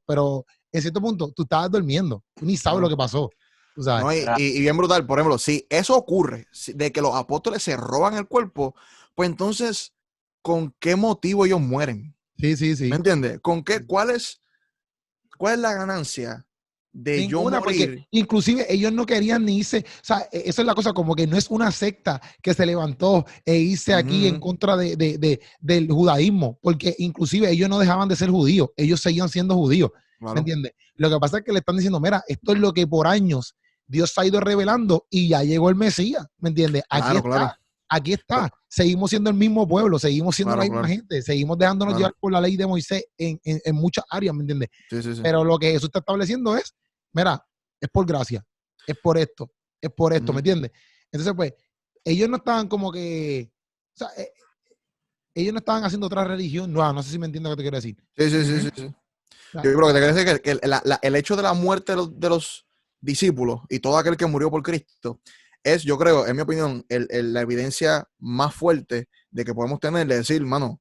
pero en cierto punto tú estabas durmiendo, tú ni sabes lo que pasó, tú sabes. No, y bien brutal, por ejemplo, si eso ocurre, de que los apóstoles se roban el cuerpo, pues entonces, ¿con qué motivo ellos mueren? Sí. ¿Me entiendes? ¿Cuál es la ganancia de yo Ninguna, morir? porque inclusive ellos no querían ni irse, o sea, eso es la cosa, como que no es una secta que se levantó e irse aquí en contra del judaísmo, porque inclusive ellos no dejaban de ser judíos, ellos seguían siendo judíos, ¿me Claro. entiendes? Lo que pasa es que le están diciendo, mira, esto es lo que por años Dios ha ido revelando y ya llegó el Mesías, ¿me entiendes? Aquí está, seguimos siendo el mismo pueblo, seguimos siendo la misma gente, seguimos dejándonos llevar por la ley de Moisés en muchas áreas, ¿me entiendes? Sí. Pero lo que Jesús está estableciendo es, mira, es por gracia, es por esto, ¿me entiendes? Entonces, pues, ellos no estaban como que, o sea, ellos no estaban haciendo otra religión, no sé si me entiendes lo que te quiero decir. Sí. Yo creo que te quiero decir que el hecho de la muerte de los discípulos y todo aquel que murió por Cristo es, yo creo, en mi opinión, la evidencia más fuerte de que podemos tener, de decir, mano,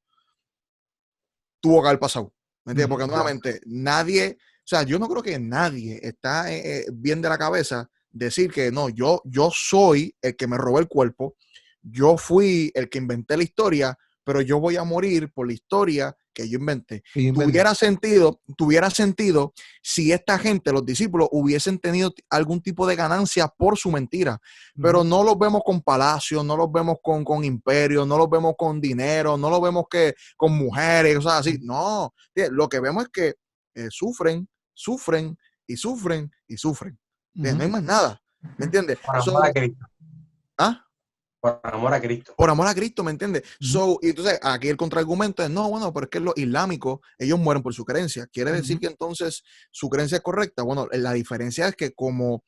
tuvo que haber pasado. ¿Me entiendes? Porque nuevamente, nadie, o sea, yo no creo que nadie está bien de la cabeza decir que no, yo soy el que me robó el cuerpo, yo fui el que inventé la historia, pero yo voy a morir por la historia que yo inventé. Tuviera sentido si esta gente, los discípulos, hubiesen tenido algún tipo de ganancia por su mentira, pero no los vemos con palacios, no los vemos con imperios, no los vemos con dinero, no los vemos con mujeres, o sea, así. No, lo que vemos es que sufren y sufren y sufren. No hay más nada, ¿me entiendes? Por amor a Cristo. ¿Ah? Por amor a Cristo. Por amor a Cristo, ¿me entiendes? Y entonces aquí el contraargumento es, no, bueno, pero es que los islámicos, ellos mueren por su creencia. ¿Quiere decir que entonces su creencia es correcta? Bueno, la diferencia es que como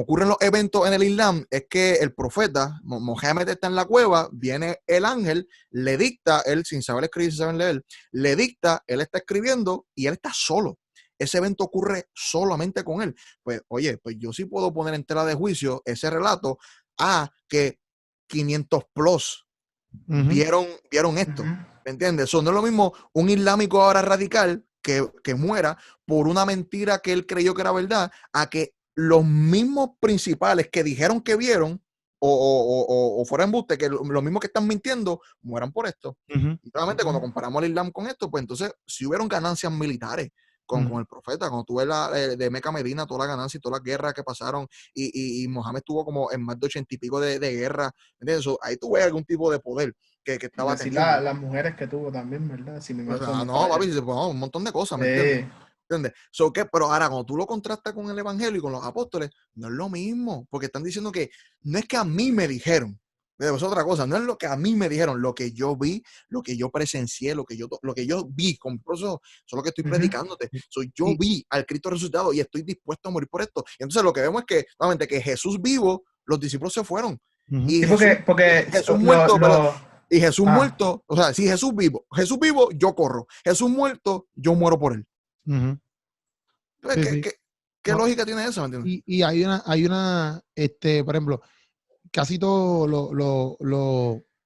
ocurren los eventos en el Islam, es que el profeta, Mohammed está en la cueva, viene el ángel, le dicta, él sin saber escribir, sin saber leer, le dicta, él está escribiendo y él está solo. Ese evento ocurre solamente con él. Pues, oye, pues yo sí puedo poner en tela de juicio ese relato a que 500 plus vieron esto, ¿me entiendes? Eso no es lo mismo un islámico ahora radical que muera por una mentira que él creyó que era verdad, a que los mismos principales que dijeron que vieron o fuera embuste, que los mismos que están mintiendo mueran por esto. Y nuevamente, cuando comparamos al Islam con esto, pues entonces si hubieron ganancias militares con el profeta, cuando tú ves de Meca a Medina, toda la ganancia y todas las guerras que pasaron, y Mohammed tuvo como en más de 80 y pico de guerra, ¿entiendes? Ahí tú ves algún tipo de poder que estaba Así teniendo. las mujeres que tuvo también, ¿verdad? Si me O sea, no, papi, un montón de cosas, ¿me entiendes? Pero ahora, cuando tú lo contrastas con el evangelio y con los apóstoles, no es lo mismo, porque están diciendo que no es que a mí me dijeron, es otra cosa, no es lo que a mí me dijeron, lo que yo vi, lo que yo presencié, lo que yo vi, con eso es lo que estoy predicándote. Yo vi al Cristo resucitado y estoy dispuesto a morir por esto. Y entonces lo que vemos es que, nuevamente, que Jesús vivo, los discípulos se fueron. Y sí, porque Jesús muerto, y Jesús muerto, o sea, si Jesús vivo, yo corro. Jesús muerto, yo muero por él. ¿Qué lógica tiene eso? ¿Me entiendes? Y hay una, por ejemplo, casi todos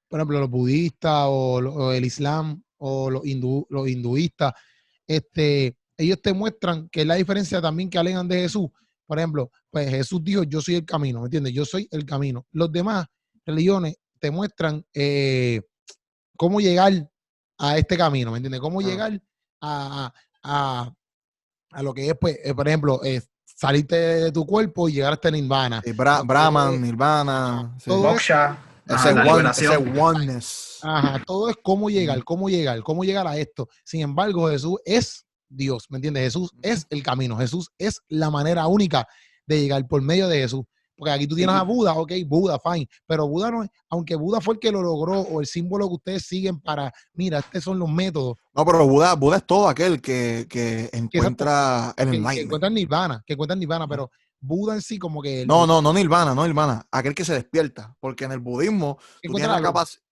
por ejemplo, los budistas o el Islam o los hinduistas, ellos te muestran que es la diferencia también que alegan de Jesús. Por ejemplo, pues Jesús dijo, yo soy el camino, ¿me entiendes? Yo soy el camino. Los demás religiones te muestran cómo llegar a este camino, ¿me entiendes? Cómo llegar a lo que es, pues, por ejemplo, salirte de tu cuerpo y llegar hasta Nirvana. Brahman, Nirvana, Moksha, ese la liberación. oneness. Ajá, todo es cómo llegar a esto. Sin embargo, Jesús es Dios, ¿me entiendes? Jesús es el camino, Jesús es la manera única de llegar por medio de Jesús. Porque aquí tú tienes a Buda, ok, Buda, fine, pero Buda no es, aunque Buda fue el que lo logró o el símbolo que ustedes siguen para, mira, estos son los métodos. No, pero Buda es todo aquel que encuentra el enlightenment. Que encuentra Nirvana, pero Buda en sí, como que... No Nirvana. Aquel que se despierta. Porque en el budismo, tú tienes la capacidad...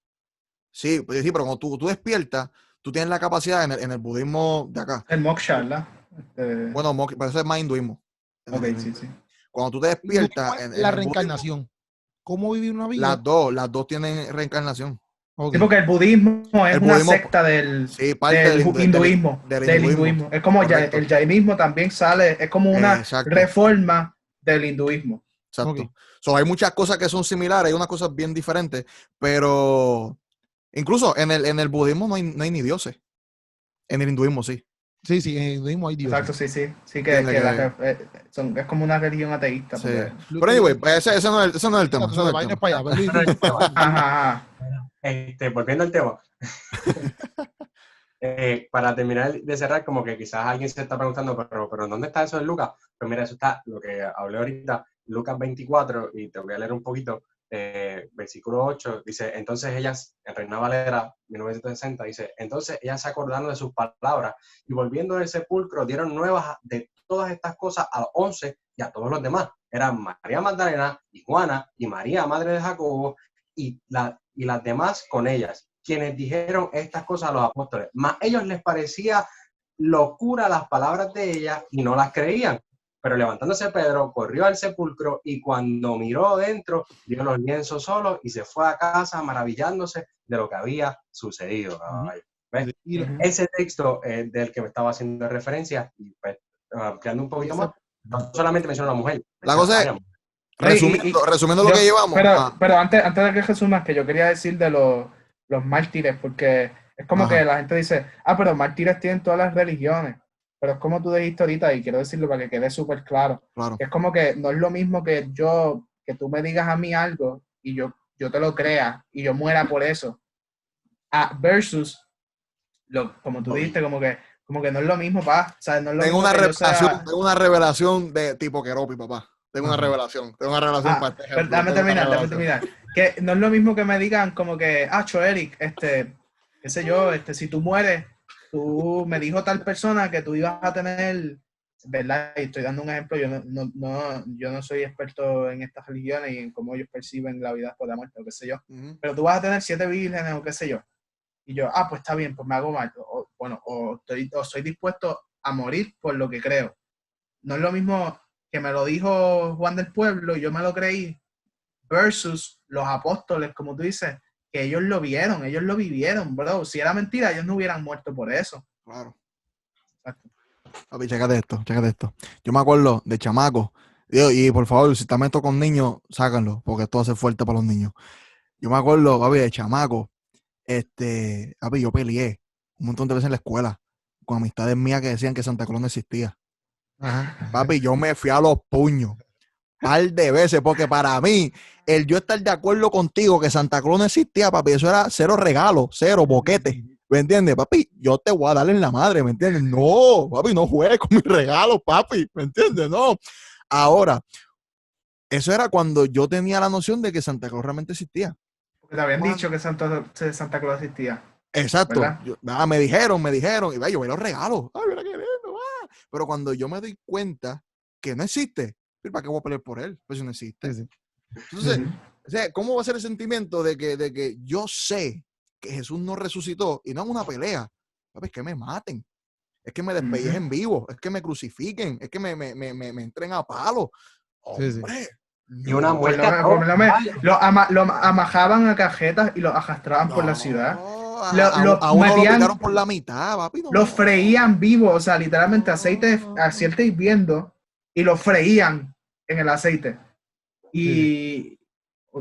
Sí, pues sí, pero cuando tú despiertas, tú tienes la capacidad en el budismo de acá. El moksha, ¿verdad? Bueno, pero eso es más hinduismo. Ok, sí, sí. Cuando tú te despiertas... la reencarnación. ¿Cómo vivir una vida? Las dos tienen reencarnación. Sí, porque el budismo es una secta del hinduismo. Del hinduismo. Es como el jainismo también sale, es como una reforma del hinduismo. Exacto. Okay. Hay muchas cosas que son similares, hay unas cosas bien diferentes, pero incluso en el budismo no hay ni dioses. En el hinduismo sí. Sí, en el hinduismo hay dioses. Exacto, sí. Sí, es como una religión ateísta. Sí. Pero anyway, ese no es el tema. Volviendo al tema. Para terminar de cerrar, como que quizás alguien se está preguntando, pero ¿dónde está eso en Lucas? Pues mira, eso está, lo que hablé ahorita, Lucas 24, y te voy a leer un poquito, versículo 8, dice, entonces ellas, en Reina Valera, 1960, dice, entonces ellas se acordaron de sus palabras, y volviendo del sepulcro, dieron nuevas de todas estas cosas a los 11 y a todos los demás. Eran María Magdalena, y Juana, y María, madre de Jacobo, y las demás con ellas, quienes dijeron estas cosas a los apóstoles. Mas ellos les parecía locura las palabras de ellas y no las creían. Pero levantándose Pedro, corrió al sepulcro y cuando miró dentro, vio los lienzos solos y se fue a casa maravillándose de lo que había sucedido. ¿Ves? Ese texto es del que me estaba haciendo referencia y pues, ampliando un poquito más, no solamente menciona a la mujer. La cosa es, resumiendo lo que llevamos. Pero antes de que resumas, que yo quería decir de los mártires, porque es como que la gente dice, pero mártires tienen todas las religiones. Pero es como tú dijiste ahorita, y quiero decirlo para que quede súper claro. Es como que no es lo mismo que tú me digas a mí algo y yo te lo crea y yo muera por eso. Versus, como tú dijiste, como que no es lo mismo, papá. O sea, no es lo tengo mismo tengo una revelación de tipo Keropi, papá. Tengo una revelación para este ejemplo. Déjame terminar. Que no es lo mismo que me digan como que, Eric, qué sé yo, si tú mueres, tú me dijo tal persona que tú ibas a tener, ¿verdad? Y estoy dando un ejemplo, yo no soy experto en estas religiones y en cómo ellos perciben la vida después de la muerte, o qué sé yo. Pero tú vas a tener 7 vírgenes o qué sé yo. Y yo, pues está bien, pues me hago mal. O soy dispuesto a morir por lo que creo. No es lo mismo que me lo dijo Juan del Pueblo y yo me lo creí, versus los apóstoles, como tú dices, que ellos lo vieron, ellos lo vivieron, bro. Si era mentira, ellos no hubieran muerto por eso. Claro. Exacto. Papi, chécate esto. Yo me acuerdo de chamaco, y por favor, si está meto con niños, sácanlo, porque esto va a ser fuerte para los niños. Yo me acuerdo, papi, de chamaco, papi, yo peleé un montón de veces en la escuela con amistades mías que decían que Santa Claus no existía. Papi, yo me fui a los puños par de veces, porque para mí, el yo estar de acuerdo contigo que Santa Claus no existía, papi, eso era 0 regalo, 0 boquete, ¿me entiendes? Papi, yo te voy a darle en la madre, ¿me entiendes? No, papi, no juegues con mis regalos, papi, ¿me entiendes? No. Ahora, eso era cuando yo tenía la noción de que Santa Claus realmente existía. Porque te habían dicho que Santa Claus existía. Exacto. Me dijeron, y yo veo los regalos. Ay, mira qué lindo, Pero cuando yo me doy cuenta que no existe, ¿para qué voy a pelear por él? Pues si no existe. Sí. Entonces, o sea, ¿cómo va a ser el sentimiento de que yo sé que Jesús no resucitó y no es una pelea? Es que me maten, es que me despellejen vivo, es que me crucifiquen, es que me entren a palo. Hombre. Y una muerte. Lo amajaban a cajetas y lo arrastraban por la ciudad. A uno lo picaron por la mitad, papi. Los freían vivos, o sea, literalmente aceite hirviendo y lo freían en el aceite. Y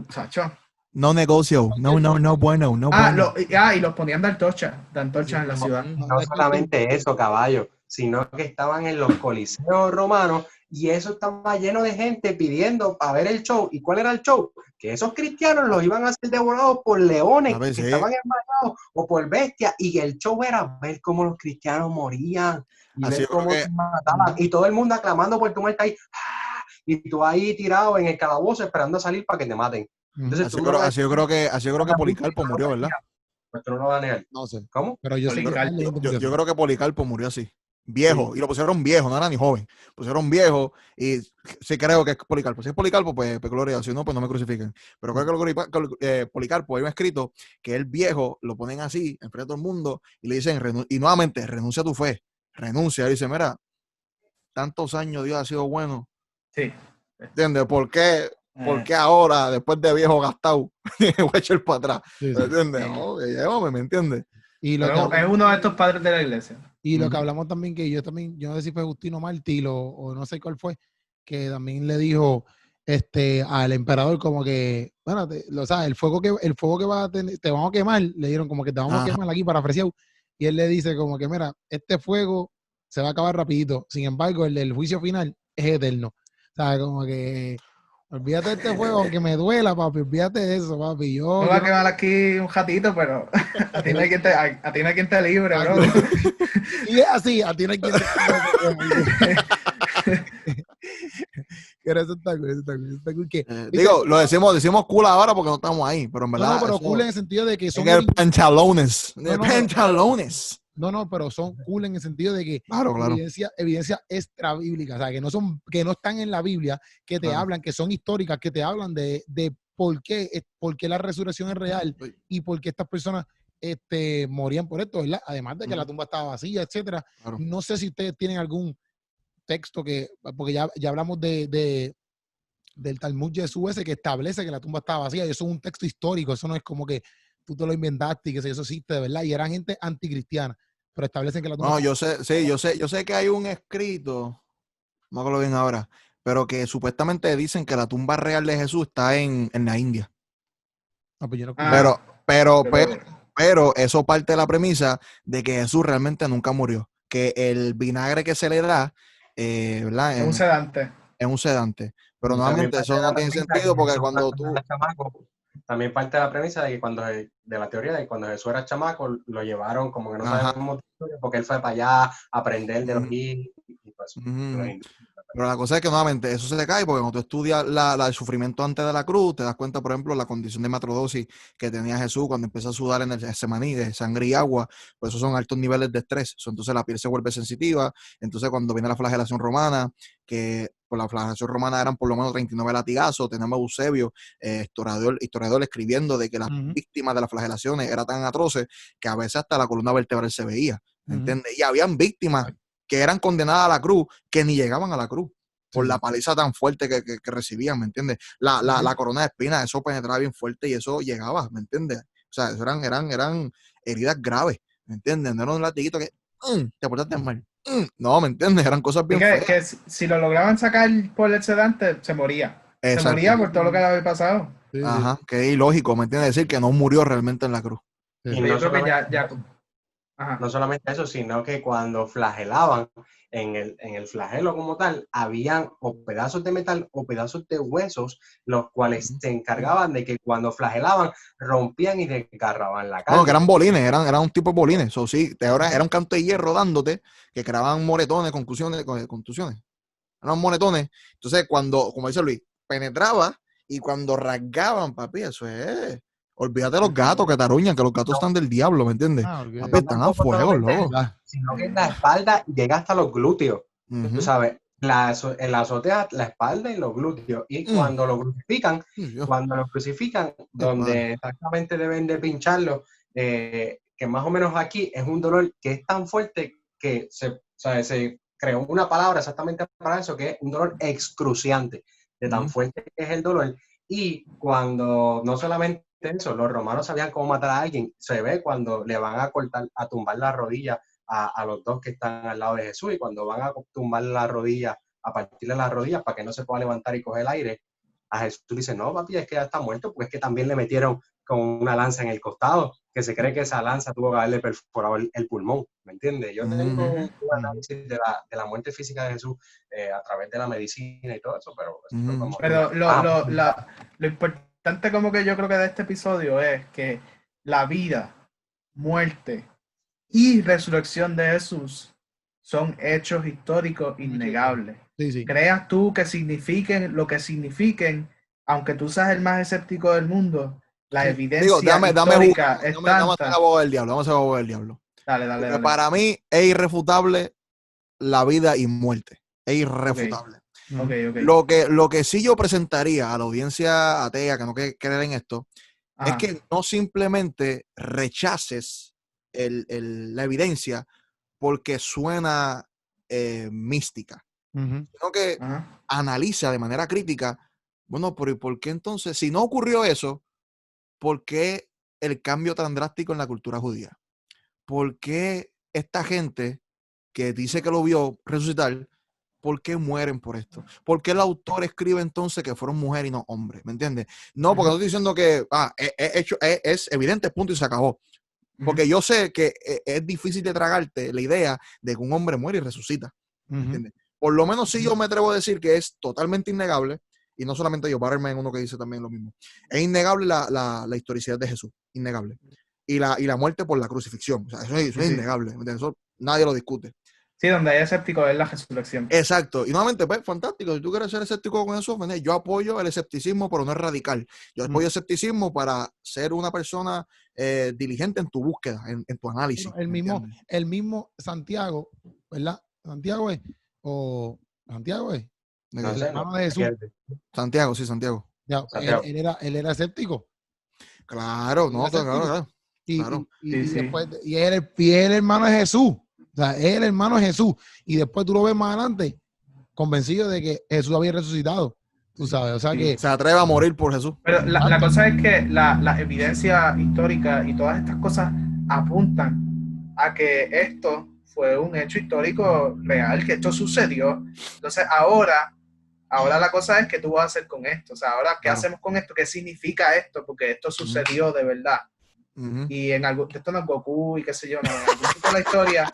chacho. No negocio, no bueno, no bueno. Y los ponían de antorchas en la ciudad. No solamente eso, caballo, sino que estaban en los coliseos romanos y eso estaba lleno de gente pidiendo para ver el show. ¿Y cuál era el show? Que esos cristianos los iban a ser devorados por leones que estaban enmayados o por bestias, y el show era ver cómo los cristianos morían y ver cómo se mataban, y todo el mundo aclamando por tu muerte ahí, y tú ahí tirado en el calabozo esperando a salir para que te maten. Entonces, así yo creo que Policarpo murió, ¿verdad? Pues tú no lo vas a negar. No sé. ¿Cómo? Pero yo creo que Policarpo murió así. viejo, Sí. y lo pusieron viejo, no era ni joven, pusieron viejo, y sí creo que es Policarpo. Si es Policarpo, pues gloria a Dios, si no, pues no me crucifiquen. Pero creo que Policarpo, hay un escrito que el viejo lo ponen así, enfrente de todo el mundo, y le dicen, y nuevamente, renuncia a tu fe, renuncia, y dice, mira, tantos años Dios ha sido bueno, Sí. ¿entiendes? ¿Por qué Eh, ahora, después de viejo gastado, voy a echar para atrás? Sí, ¿Me sí. entiendes? Sí. No, que llévame, ¿me entiendes? Y lo que pero es hablamos, uno de estos padres de la iglesia. y lo que Ujú. hablamos también, que yo no sé si fue Justino Mártir o no sé cuál fue, que también le dijo al emperador como que, bueno, lo sabes, el fuego que va a tener, te vamos a quemar, le dieron como que te vamos a Ajá. quemar aquí para Fresiau, y él le dice como que, mira, este fuego se va a acabar rapidito, sin embargo, el del juicio final es eterno. O sea, como que, olvídate de este fuego, aunque me duela, papi, olvídate de eso, papi. Me va a quedar aquí un ratito, pero a ti no hay quien te libre, bro. Y es así, a ti no hay quien Pero eso está cool, eso está cool, eso está cool que, ¿viste? Digo, lo decimos cool ahora porque no estamos ahí, pero en No, verdad. pero eso, cool en el sentido de que es son que el pantalones. No, no, Pantalones. no, pero son cool en el sentido de que Claro. evidencia extra bíblica, o sea, que no están en la Biblia, que te Claro. hablan, que son históricas, que te hablan de por qué la resurrección es real y por qué estas personas morían por esto, ¿verdad? Además de que la tumba estaba vacía, etcétera. Claro. No sé si ustedes tienen algún texto porque ya hablamos del Talmud Jesús ese que establece que la tumba estaba vacía, y eso es un texto histórico, eso no es como que tú te lo inventaste y que eso existe de verdad, y eran gente anticristiana, pero establecen que la tumba No, estaba yo sé, sí, yo sé que hay un escrito, no me acuerdo bien ahora, pero que supuestamente dicen que la tumba real de Jesús está en la India. Ah, pues yo no escuché. Ah, Pero eso parte de la premisa de que Jesús realmente nunca murió, que el vinagre que se le da, ¿verdad? es un sedante. Es un sedante. Pero También nuevamente parte eso de no la tiene premisa de sentido que porque Jesús cuando cuando tú... era chamaco, también parte de la premisa de que de la teoría de que cuando Jesús era chamaco, lo llevaron como que no Ajá. sabemos porque él fue para allá a aprender de los indios y todo eso. Ujú. Los hindúes. Pero la cosa es que nuevamente eso se le cae porque cuando tú estudias el sufrimiento antes de la cruz, te das cuenta, por ejemplo, la condición de hematodosis que tenía Jesús cuando empieza a sudar en el Getsemaní de sangre y agua, pues esos son altos niveles de estrés. Entonces la piel se vuelve sensitiva. Entonces cuando viene la flagelación romana, que por la flagelación romana eran por lo menos 39 latigazos, tenemos a Eusebio, historiador escribiendo de que las víctimas de las flagelaciones eran tan atroces que a veces hasta la columna vertebral se veía, ¿me entiendes? Y habían víctimas que eran condenadas a la cruz, que ni llegaban a la cruz, por la paliza tan fuerte que recibían, ¿me entiendes? La corona de espinas, eso penetraba bien fuerte y eso llegaba, ¿me entiendes? O sea, eso eran heridas graves, ¿me entiendes? No era un latiguito que te portaste mal. No, ¿me entiendes? Eran cosas bien feas. Que si lo lograban sacar por el sedante, se moría. Exacto. Se moría por todo lo que le había pasado. Ajá, que es ilógico, ¿me entiendes? Decir que no murió realmente en la cruz. Y Yo no creo que solamente, Ajá. no solamente eso, sino que cuando flagelaban en el flagelo como tal, habían o pedazos de metal o pedazos de huesos, los cuales se encargaban de que cuando flagelaban rompían y desgarraban la carne. No, que eran bolines, eran un tipo de bolines. O sí, era un canto de hierro dándote que creaban moretones, contusiones. Eran moretones. Entonces, como dice Luis, penetraba y cuando rasgaban, papi, eso es. Olvídate de los gatos que te aruñan, que los gatos están del diablo, ¿me entiendes? Papi, están a fuego, loco. Sino que en la espalda llega hasta los glúteos. Tú sabes, en la azotea, la espalda y los glúteos. Y cuando lo crucifican, donde exactamente deben de pincharlo, que más o menos aquí es un dolor que es tan fuerte que se creó una palabra exactamente para eso, que es un dolor excruciante, de tan fuerte que es el dolor. Y cuando no solamente eso, los romanos sabían cómo matar a alguien, se ve cuando le van a tumbar la rodilla a los dos que están al lado de Jesús, y cuando van a tumbar la rodilla, a partirle las rodillas para que no se pueda levantar y coger el aire, a Jesús dice, no, papi, es que ya está muerto, porque es que también le metieron con una lanza en el costado, que se cree que esa lanza tuvo que haberle perforado el pulmón, ¿me entiendes? Yo tengo un análisis de la muerte física de Jesús a través de la medicina y todo eso, pero lo importante como que yo creo que de este episodio es que la vida, muerte y resurrección de Jesús son hechos históricos innegables. Sí. Creas tú que signifiquen lo que signifiquen, aunque tú seas el más escéptico del mundo, la evidencia histórica es tanta. Vamos a hacer abogado del diablo. Dale. Para mí es irrefutable la vida y muerte. Es irrefutable. Ok. Lo que sí yo presentaría a la audiencia atea que no quiere creer en esto es Ajá. que no simplemente rechaces la evidencia porque suena mística, Ujú. sino que Ajá. analiza de manera crítica, bueno, pero ¿y por qué entonces, si no ocurrió eso, por qué el cambio tan drástico en la cultura judía? ¿Por qué esta gente que dice que lo vio resucitar, por qué mueren por esto? ¿Por qué el autor escribe entonces que fueron mujeres y no hombres? ¿Me entiendes? No, porque no estoy diciendo que es evidente, punto y se acabó. Porque yo sé que es difícil de tragarte la idea de que un hombre muere y resucita. ¿Me Ujú. entiendes? Por lo menos sí yo me atrevo a decir que es totalmente innegable, y no solamente yo, Barrelman es uno que dice también lo mismo. Es innegable la historicidad de Jesús, innegable. Y la muerte por la crucifixión. O sea, eso es Sí. innegable. ¿Me entiendes? Eso nadie lo discute. Sí, donde hay escéptico es la resurrección. Exacto. Y nuevamente, pues, fantástico. Si tú quieres ser escéptico con eso, yo apoyo el escepticismo, pero no es radical. Yo apoyo el escepticismo para ser una persona diligente en tu búsqueda, en tu análisis. Bueno, el mismo Santiago, ¿verdad? Santiago es, o Santiago es, No el sé, hermano de Jesús. Santiago, sí, Santiago. Ya, Santiago. él era escéptico. Claro, Él no, era claro, escéptico. claro. Claro. Y Sí. después, y él es el hermano de Jesús. O sea, es el hermano de Jesús. Y después tú lo ves más adelante, convencido de que Jesús había resucitado. Tú sabes, o sea Sí. que. Se atreve a morir por Jesús. Pero la cosa es que la evidencia histórica y todas estas cosas apuntan a que esto fue un hecho histórico real, que esto sucedió. Entonces ahora la cosa es qué tú vas a hacer con esto. O sea, ahora, ¿qué Claro. hacemos con esto? ¿Qué significa esto? Porque esto sucedió de verdad. Ujú. Y esto no es Goku y qué sé yo, no, en algún punto de la historia,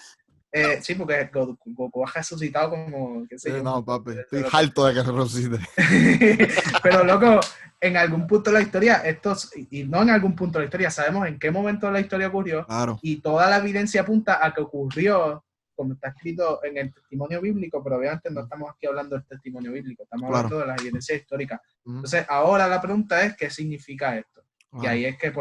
sí, porque Goku ha resucitado como, qué sé yo. No, papi, estoy harto de que se resucite. Pero loco, en algún punto de la historia, y no en algún punto de la historia, sabemos en qué momento de la historia ocurrió, Claro. y toda la evidencia apunta a que ocurrió, como está escrito en el testimonio bíblico, pero obviamente no estamos aquí hablando del testimonio bíblico, estamos hablando de las evidencias históricas. Entonces, ahora la pregunta es, ¿qué significa esto? Claro. Y ahí es que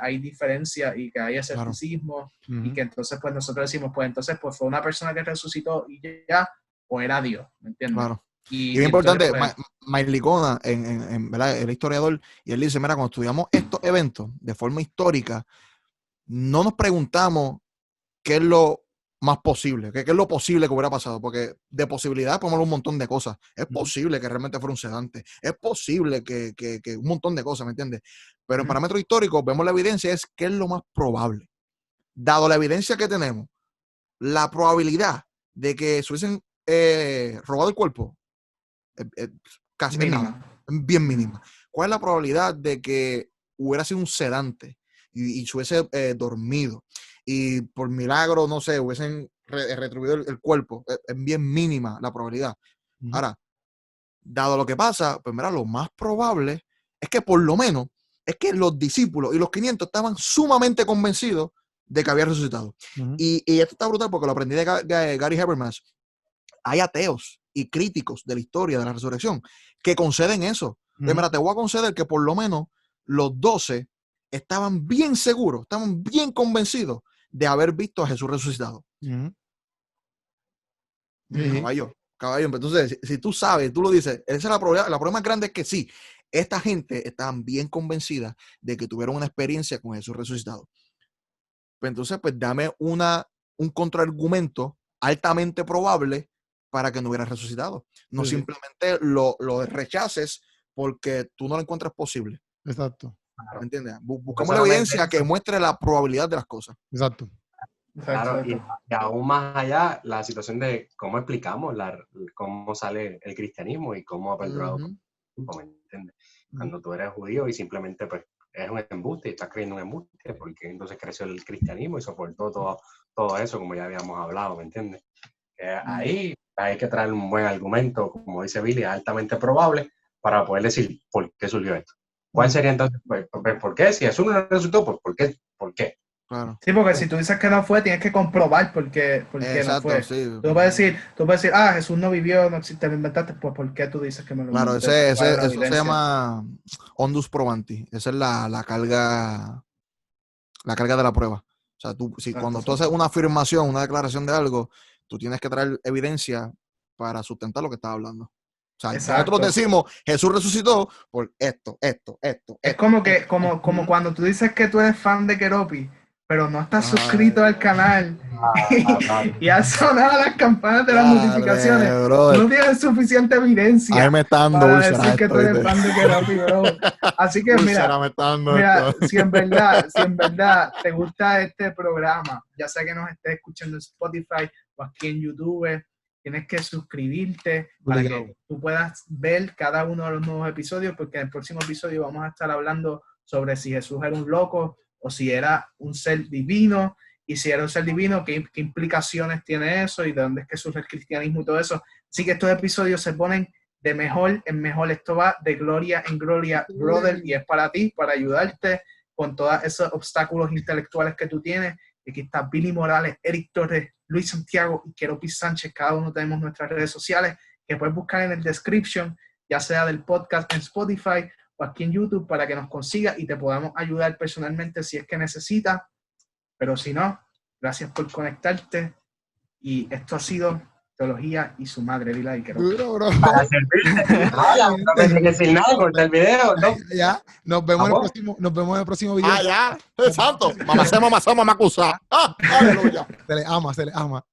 hay diferencia y que hay escepticismo, y que entonces pues nosotros decimos, pues entonces pues fue una persona que resucitó y ya, o era Dios, ¿me entiendes? Claro. Y Y bien importante, pues, Mike Licona, ¿verdad? El historiador, y él dice, mira, cuando estudiamos estos eventos de forma histórica, no nos preguntamos qué es lo más posible, qué es lo posible que hubiera pasado, porque de posibilidad podemos hablar un montón de cosas. Es posible que realmente fuera un sedante, es posible que un montón de cosas, ¿me entiendes? Pero en parámetros históricos vemos la evidencia, es qué es lo más probable. Dado la evidencia que tenemos, la probabilidad de que se hubiesen robado el cuerpo, casi mínima. nada, bien mínima. ¿Cuál es la probabilidad de que hubiera sido un sedante y se hubiese dormido y por milagro, no sé, hubiesen retribuido el cuerpo? Es bien mínima la probabilidad. Ahora, dado lo que pasa, pues mira, lo más probable es que por lo menos es que los discípulos y los 500 estaban sumamente convencidos de que había resucitado. Y esto está brutal porque lo aprendí de Gary Habermas. Hay ateos y críticos de la historia de la resurrección que conceden eso. Mira, te voy a conceder que por lo menos los 12 estaban bien seguros, estaban bien convencidos de haber visto a Jesús resucitado. Caballo. Entonces, si tú sabes, tú lo dices, esa es la probabilidad. La prueba más grande es que sí, esta gente estaban bien convencida de que tuvieron una experiencia con Jesús resucitado. Pues entonces, pues dame un contraargumento altamente probable para que no hubiera resucitado. No simplemente lo rechaces porque tú no lo encuentras posible. Exacto. ¿Me entiendes? Buscamos la evidencia que muestre la probabilidad de las cosas. Exacto. Claro, y aún más allá, la situación de cómo explicamos cómo sale el cristianismo y cómo ha perdurado. ¿Me entiendes? Cuando tú eres judío y simplemente pues es un embuste y estás creyendo un embuste, porque entonces creció el cristianismo y soportó todo eso, como ya habíamos hablado, ¿me entiendes? Ahí hay que traer un buen argumento, como dice Billy, altamente probable, para poder decir por qué surgió esto. ¿Cuál sería entonces? Pues, ¿por qué? Si Jesús no resultó, pues ¿por qué? ¿Por qué? Claro. Sí, porque si tú dices que no fue, tienes que comprobar por qué no fue. Sí. Tú puedes decir, Jesús no vivió, no existe, lo inventaste, pues ¿por qué tú dices que me lo inventé? Claro, eso se llama ondus probandi. Esa es la carga de la prueba. O sea, cuando tú haces una afirmación, una declaración de algo, tú tienes que traer evidencia para sustentar lo que estás hablando. O sea, Exacto. nosotros decimos, Jesús resucitó por esto. Es como que, como cuando tú dices que tú eres fan de Keropi, pero no estás suscrito al canal y has sonado las campanas de las notificaciones. Tú no tienes suficiente evidencia Ahí me está dando para úlcera decir que esto, tú eres ¿viste? fan de Keropi, bro. Así que Úlcera me está dando mira, esto. si en verdad te gusta este programa, ya sea que nos estés escuchando en Spotify o aquí en YouTube, tienes que suscribirte para Obligado. que tú puedas ver cada uno de los nuevos episodios, porque en el próximo episodio vamos a estar hablando sobre si Jesús era un loco o si era un ser divino, y si era un ser divino, qué implicaciones tiene eso y de dónde es que surge el cristianismo y todo eso. Así que estos episodios se ponen de mejor en mejor. Esto va de gloria en gloria, brother, y es para ti, para ayudarte con todos esos obstáculos intelectuales que tú tienes. Y aquí está Billy Morales, Eric Torres, Luis Santiago y Keropi Sánchez. Cada uno tenemos nuestras redes sociales que puedes buscar en el description, ya sea del podcast en Spotify o aquí en YouTube, para que nos consigas y te podamos ayudar personalmente si es que necesitas. Pero si no, gracias por conectarte. Y esto ha sido Teología y su madre. Dile ahí, Keropi. Duro, bro. Para servirte. No pensé que decir nada, corta el video, ¿no? Ya, nos vemos ¿Vamos? nos vemos en el próximo video. Ya. Santo. Mamá, mamá, acusa. Aleluya. Se le ama, se le ama.